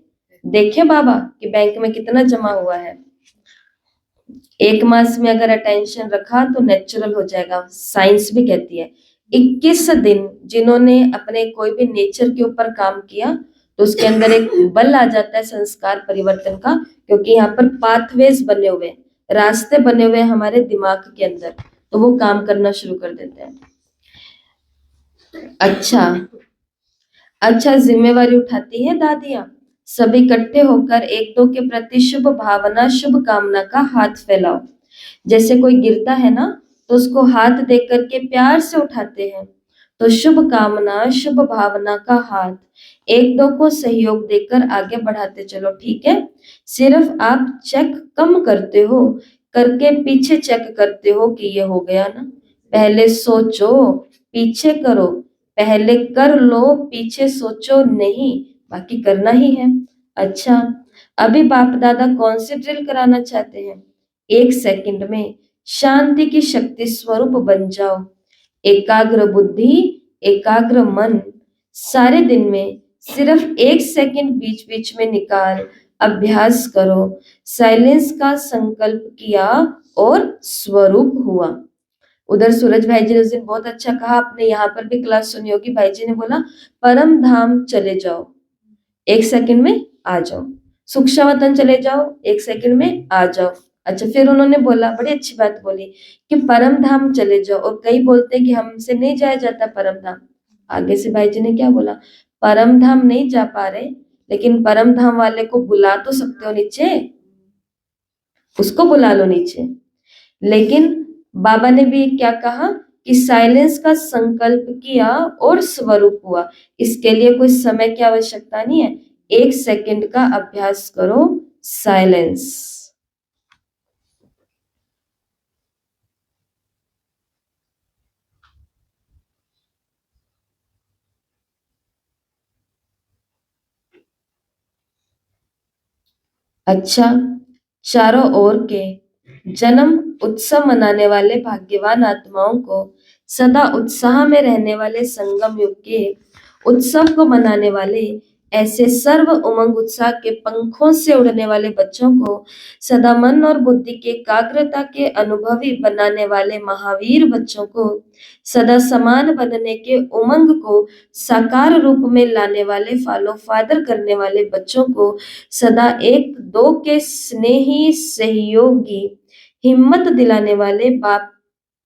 देखे बाबा कि बैंक में कितना जमा हुआ है। 1 मास में अगर अटेंशन रखा तो नेचुरल हो जाएगा, साइंस भी कहती है। 21 दिन जिन्होंने अपने कोई भी नेचर के ऊपर काम किया तो उसके अंदर एक बल आ जाता है संस्कार परिवर्तन का, क्योंकि यहाँ पर पाथवेज बने हुए, रास्ते बने हुए हमारे दिमाग के अंदर, तो वो काम करना शुरू कर देते हैं। अच्छा अच्छा, जिम्मेवारी उठाती है दादियां, सभी इकट्ठे होकर एक दो के प्रति शुभ भावना, शुभ कामना का हाथ फैलाओ। जैसे कोई गिरता है ना, तो उसको हाथ दे करके प्यार से उठाते हैं। तो शुभ कामना, शुभ भावना का हाथ एक दो को सहयोग देकर आगे बढ़ाते चलो, ठीक है? सिर्फ आप चेक कम करते हो, करके पीछे चेक करते हो कि ये हो गया ना। पहले सोचो, पीछे करो, पहले कर लो, पीछे सोचो नहीं, बाकी करना ही है। अच्छा, अभी बाप दादा कौन सी ड्रिल कराना चाहते हैं? 1 सेकंड में शांति की शक्ति स्वरूप बन जाओ। एकाग्र बुद्धि, एकाग्र मन, सारे दिन में सिर्फ 1 सेकंड बीच बीच में निकाल अभ्यास करो। साइलेंस का संकल्प किया और स्वरूप हुआ। उधर सूरज भाई जी ने उस दिन बहुत अच्छा कहा, आपने यहाँ पर भी क्लास सुनी होगी। भाई जी ने बोला परम धाम चले जाओ, 1 सेकंड में आ जाओ। सुक्षा वतन चले जाओ, 1 सेकंड में आ जाओ। अच्छा, फिर उन्होंने बोला, बड़ी अच्छी बात बोली कि परम धाम चले जाओ, और कई बोलते हैं कि हमसे नहीं जाया जाता परम धाम। आगे से भाई जी ने क्या बोला? परम धाम नहीं जा पा रहे, लेकिन परम धाम वाले को बुला तो सकते हो नीचे, उसको बुला लो नीचे। लेकिन बाबा ने भी क्या कहा कि साइलेंस का संकल्प किया और स्वरूप हुआ। इसके लिए कोई समय की आवश्यकता नहीं है, 1 सेकंड का अभ्यास करो, साइलेंस। अच्छा, चारों ओर के जन्म उत्सव मनाने वाले भाग्यवान आत्माओं को, सदा उत्साह में रहने वाले संगम युग के उत्सव को मनाने वाले, ऐसे सर्व उमंग उत्साह के पंखों से उड़ने वाले बच्चों को, सदा मन और बुद्धि के एकाग्रता के अनुभवी बनाने वाले महावीर बच्चों को, सदा समान बनने के उमंग को साकार रूप में लाने वाले, फॉलो फादर करने वाले बच्चों को, सदा एक दो के स्नेही सहयोगी, हिम्मत दिलाने वाले,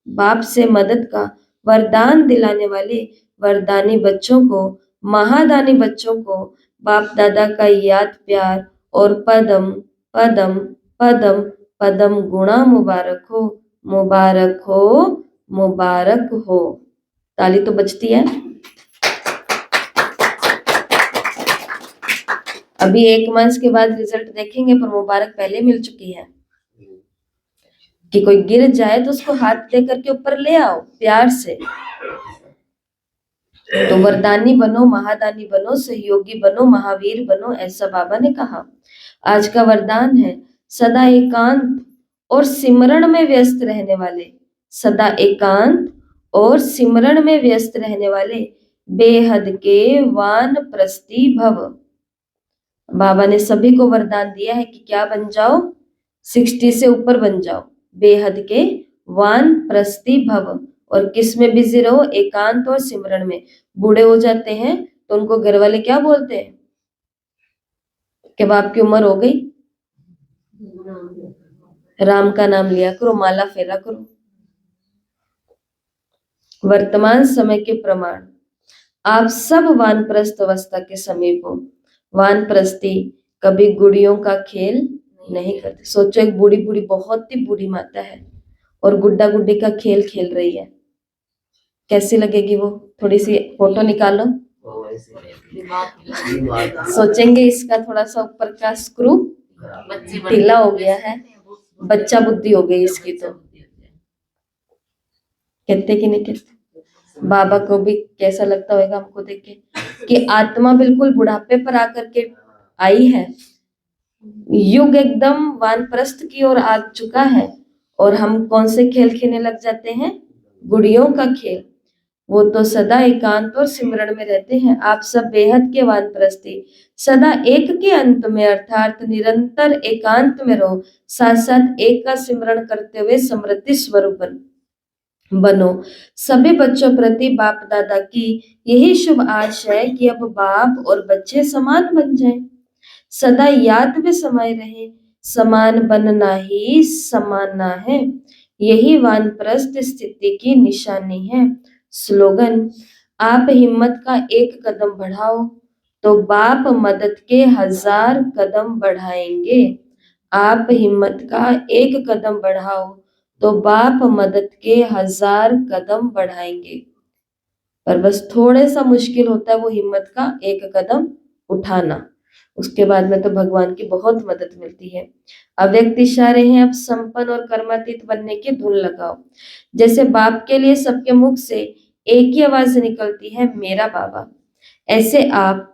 बाप से मदद का वरदान दिलाने वाले वरदानी बच्चों को, महादानी बच्चों को, बाप दादा का याद प्यार और पदम पदम पदम पदम गुणा मुबारक हो, मुबारक हो, मुबारक हो। ताली तो बजती है। अभी 1 मास के बाद रिजल्ट देखेंगे, पर मुबारक पहले मिल चुकी है। कि कोई गिर जाए तो उसको हाथ दे करके ऊपर ले आओ प्यार से। तो वरदानी बनो, महादानी बनो, सहयोगी बनो, महावीर बनो, ऐसा बाबा ने कहा। आज का वरदान है सदा एकांत और सिमरण में व्यस्त रहने वाले, सदा एकांत और सिमरण में व्यस्त रहने वाले बेहद के वानप्रस्थी भव। बाबा ने सभी को वरदान दिया है कि क्या बन जाओ, 60 से ऊपर बन जाओ, बेहद के वानप्रस्थी भव। और किस में बिजी रहो, एकांत और सिमरन में। बूढ़े हो जाते हैं तो उनको घर वाले क्या बोलते हैं कि बाप की उम्र हो गई, राम का नाम लिया करो, माला फेरा करो। वर्तमान समय के प्रमाण, आप सब वानप्रस्थ अवस्था के समीप हो। वानप्रस्थी कभी गुड़ियों का खेल नहीं करते। सोचो एक बूढ़ी बूढ़ी, बहुत ही बूढ़ी माता है और गुड्डा गुड्डी का खेल खेल रही है, कैसी लगेगी वो? थोड़ी सी फोटो निकालो, सोचेंगे इसका थोड़ा सा ऊपर का स्क्रू ढीला हो गया है, बच्चा बुद्धि हो गई इसकी। तो कहते कि नहीं कहते? बाबा को भी कैसा लगता होगा हमको देख के कि आत्मा बिल्कुल बुढ़ापे पर आकर के आई है, युग एकदम वानप्रस्थ की ओर आ चुका है, और हम कौन से खेल खेलने लग जाते हैं? गुड़ियों का खेल। वो तो सदा एकांत और सिमरण में रहते हैं। आप सब बेहद के वानप्रस्थी, सदा एक के अंत में अर्थात निरंतर एकांत में रहो, साथ साथ एक का सिमरण करते हुए समृद्धि स्वरूप बनो। सभी बच्चों प्रति बाप दादा की यही शुभ आश है कि अब बाप और बच्चे समान बन जाएं, सदा याद में समाये रहे। समान बनना ही समाना है, यही वानप्रस्थ स्थिति की निशानी है। स्लोगन, आप हिम्मत का एक कदम बढ़ाओ तो बाप मदद के 1000 कदम बढ़ाएंगे। आप हिम्मत का एक कदम बढ़ाओ तो बाप मदद के 1000 कदम बढ़ाएंगे। पर बस थोड़ा सा मुश्किल होता है वो हिम्मत का एक कदम उठाना, उसके बाद में तो भगवान की बहुत मदद मिलती है। अव्यक्त इशारे हैं, अब संपन्न और कर्मातीत बनने की धुन लगाओ। जैसे बाप के लिए सबके मुख से एक ही आवाज निकलती है, मेरा बाबा, ऐसे आप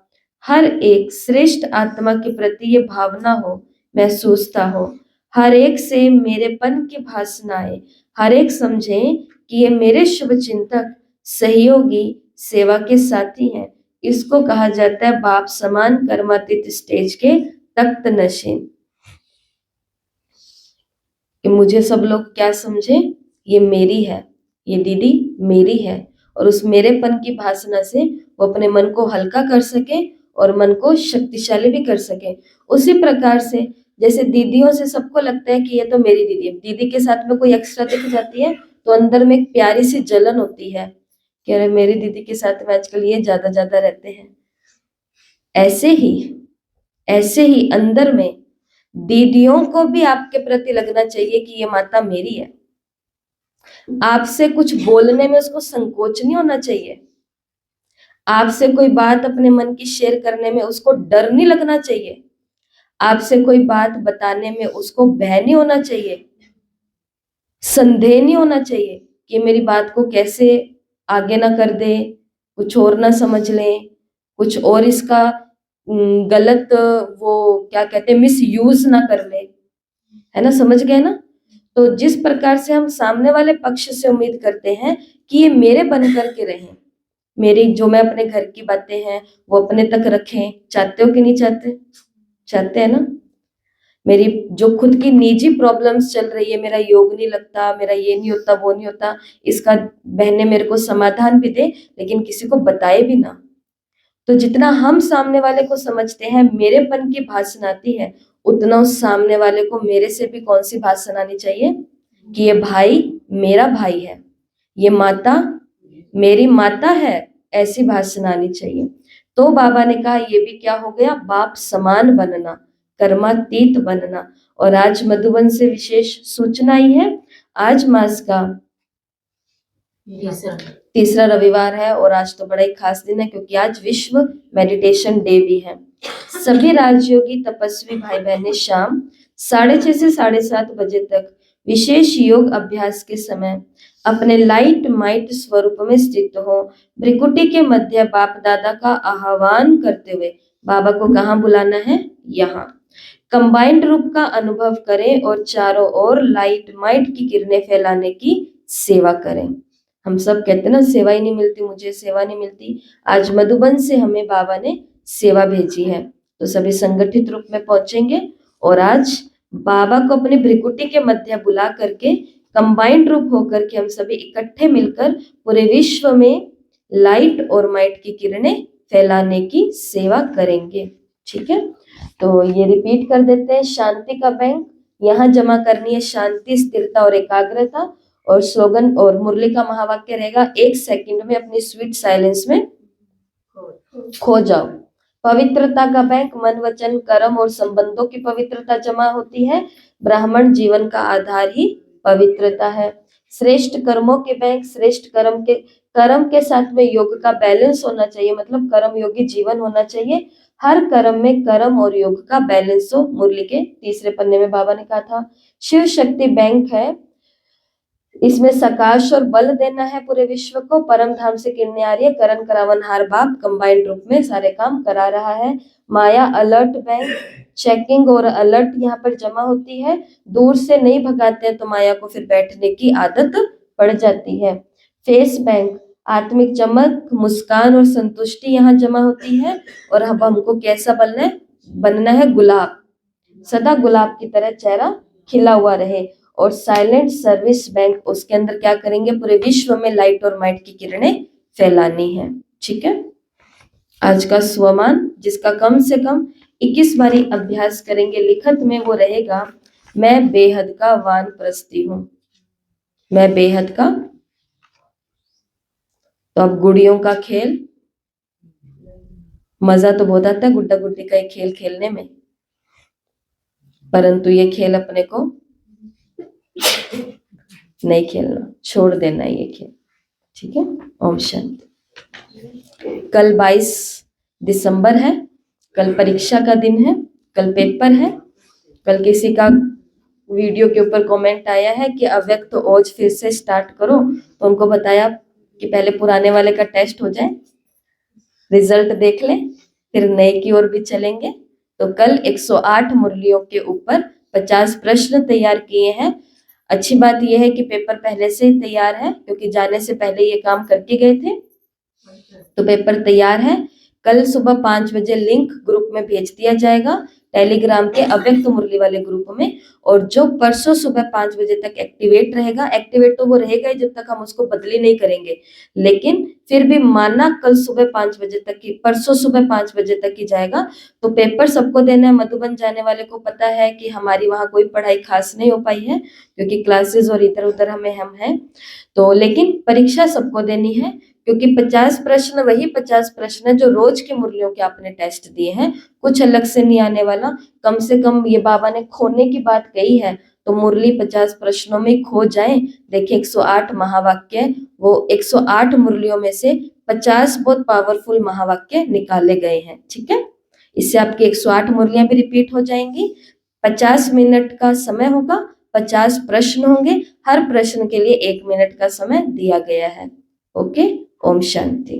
हर एक श्रेष्ठ आत्मा के प्रति ये भावना हो, महसूसता हो। हर एक से मेरेपन की भासना आए, हर एक समझे कि ये मेरे शुभ चिंतक, सहयोगी, सेवा के साथी हैं। इसको कहा जाता है बाप समान कर्मातीत स्टेज के तख्त नशीन। कि मुझे सब लोग क्या समझे, ये मेरी है, ये दीदी मेरी है, और उस मेरेपन की भासना से वो अपने मन को हल्का कर सके और मन को शक्तिशाली भी कर सके। उसी प्रकार से जैसे दीदियों से सबको लगता है कि ये तो मेरी दीदी है, दीदी के साथ में कोई एक्स्ट्रा दिख जाती है तो अंदर में एक प्यारी सी जलन होती है कि अरे मेरी दीदी के साथ में आजकल ये ज्यादा रहते हैं। ऐसे ही अंदर में दीदियों को भी आपके प्रति लगना चाहिए कि ये माता मेरी है। आपसे कुछ बोलने में उसको संकोच नहीं होना चाहिए, आपसे कोई बात अपने मन की शेयर करने में उसको डर नहीं लगना चाहिए, आपसे कोई बात बताने में उसको भय नहीं होना चाहिए, संदेह नहीं होना चाहिए कि मेरी बात को कैसे आगे ना कर दे, कुछ और ना समझ ले, कुछ और इसका गलत वो क्या कहते हैं मिस यूज ना कर ले, है ना? समझ गए ना? तो जिस प्रकार से हम सामने वाले पक्ष से उम्मीद करते हैं कि ये मेरे बन करके रहें, मेरी जो मैं अपने घर की बातें हैं वो अपने तक रखें, चाहते हो कि नहीं चाहते? चाहते हैं ना? मेरी जो खुद की निजी प्रॉब्लम्स चल रही है, मेरा योग नहीं लगता, मेरा ये नहीं होता, वो नहीं होता, इसका बहनें मेरे को समाधान भी दे लेकिन किसी को बताए भी ना। तो जितना हम सामने वाले को समझते हैं, मेरेपन की भाषण आती है, उतना उस सामने वाले को मेरे से भी कौन सी भाषण आनी चाहिए कि ये भाई मेरा भाई है, ये माता मेरी माता है, ऐसी भाषण आनी चाहिए। तो बाबा ने कहा ये भी क्या हो गया, बाप समान बनना, कर्मातीत बनना। और आज मधुबन से विशेष सूचना ही है, आज मास का तीसरा रविवार है और आज तो बड़ा ही खास दिन है क्योंकि आज विश्व मेडिटेशन डे भी है। सभी राजयोगी तपस्वी भाई बहनें शाम 6:30 से 7:30 बजे तक विशेष योग अभ्यास के समय अपने लाइट माइट स्वरूप में स्थित हो, भ्रिकुटी के मध्य बाप दादा का आह्वान करते हुए बाबा को कहाँ बुलाना है? यहाँ कंबाइंड रूप का अनुभव करें और चारों ओर लाइट माइट की किरणें फैलाने की सेवा करें। हम सब कहते हैं ना सेवा ही नहीं मिलती, मुझे सेवा नहीं मिलती। आज मधुबन से हमें बाबा ने सेवा भेजी है, तो सभी संगठित रूप में पहुंचेंगे और आज बाबा को अपनी भ्रिकुटी के मध्य बुला करके कंबाइंड रूप होकर के हम सभी इकट्ठे मिलकर पूरे विश्व में लाइट और माइट की किरणें फैलाने की सेवा करेंगे। ठीक है, तो ये रिपीट कर देते हैं। शांति का बैंक, यहाँ जमा करनी है शांति, स्थिरता और एकाग्रता। और स्लोगन और मुरली का महावाक्य रहेगा, 1 सेकंड में अपनी स्वीट साइलेंस में खो जाओ। पवित्रता का बैंक, मन वचन कर्म और संबंधों की पवित्रता जमा होती है। ब्राह्मण जीवन का आधार ही पवित्रता है। श्रेष्ठ कर्मों के बैंक, श्रेष्ठ कर्म के साथ में योग का बैलेंस होना चाहिए, मतलब कर्म योगी जीवन होना चाहिए। हर कर्म में कर्म और योग का बैलेंस हो। मुरली के तीसरे पन्ने में बाबा ने कहा था। शिव शक्ति बैंक है, इसमें सकाश और बल देना है पूरे विश्व को। परम धाम से किरणें आ रही है, करण करावन हार बाप कंबाइंड रूप में सारे काम करा रहा है। माया अलर्ट बैंक, चेकिंग और अलर्ट यहाँ पर जमा होती है। दूर से नहीं भगाते हैं तो माया को फिर बैठने की आदत पड़ जाती है। फेस बैंक, आत्मिक चमक, मुस्कान और संतुष्टि यहाँ जमा होती है। और अब हमको कैसा बनना है गुलाब, सदा गुलाब की तरह चेहरा खिला हुआ रहे। और साइलेंट सर्विस बैंक, उसके अंदर क्या करेंगे, पूरे विश्व में लाइट और माइट की किरणें फैलानी है। ठीक है, आज का स्वमान जिसका कम से कम 21 बारी अभ्यास करेंगे लिखत में, वो रहेगा, मैं बेहद का वानप्रस्थी हूं। मैं बेहद का, तो अब गुड़ियों का खेल, मजा तो बहुत आता है गुड्डा गुड्डी का खेल खेलने में, परंतु ये खेल अपने को नहीं खेलना, छोड़ देना ये खेल। ठीक है, ओम शांति। कल 22 दिसंबर है, कल परीक्षा का दिन है, कल पेपर है। कल किसी का वीडियो के ऊपर कमेंट आया है कि अव्यक्त ओज फिर से स्टार्ट करो, तो उनको बताया कि पहले पुराने वाले का टेस्ट हो जाए, रिजल्ट देख लें, फिर नए की ओर भी चलेंगे। तो कल 108 मुरलियों के ऊपर 50 प्रश्न तैयार किए हैं। अच्छी बात यह है कि पेपर पहले से ही तैयार है, क्योंकि जाने से पहले ये काम करके गए थे, तो पेपर तैयार है। कल सुबह 5 बजे लिंक ग्रुप में भेज दिया जाएगा, टेलीग्राम के अव्यक्त मुरली वाले ग्रुप में। और जो परसों सुबह 5 बजे तक एक्टिवेट रहेगा, एक्टिवेट तो वो रहेगा ही जब तक हम उसको बदली नहीं करेंगे, लेकिन फिर भी माना कल सुबह 5 बजे तक की, परसों सुबह 5 बजे तक ही जाएगा। तो पेपर सबको देना है। मधुबन जाने वाले को पता है कि हमारी वहाँ कोई पढ़ाई खास नहीं हो पाई है, क्योंकि क्लासेस और इधर उधर हम हैं, तो लेकिन परीक्षा सबको देनी है, क्योंकि 50 प्रश्न वही 50 प्रश्न है जो रोज के मुरलियों के आपने टेस्ट दिए हैं, कुछ अलग से नहीं आने वाला। कम से कम ये बाबा ने खोने की बात कही है, तो मुरली 50 प्रश्नों में खो जाए। देखिए 108 महावाक्य, वो 108 मुरलियों में से 50 बहुत पावरफुल महावाक्य निकाले गए हैं। ठीक है, इससे आपकी 108 मुरलियां भी रिपीट हो जाएंगी। 50 मिनट का समय होगा, 50 प्रश्न होंगे, हर प्रश्न के लिए 1 मिनट का समय दिया गया है। ओके, ओम शांति।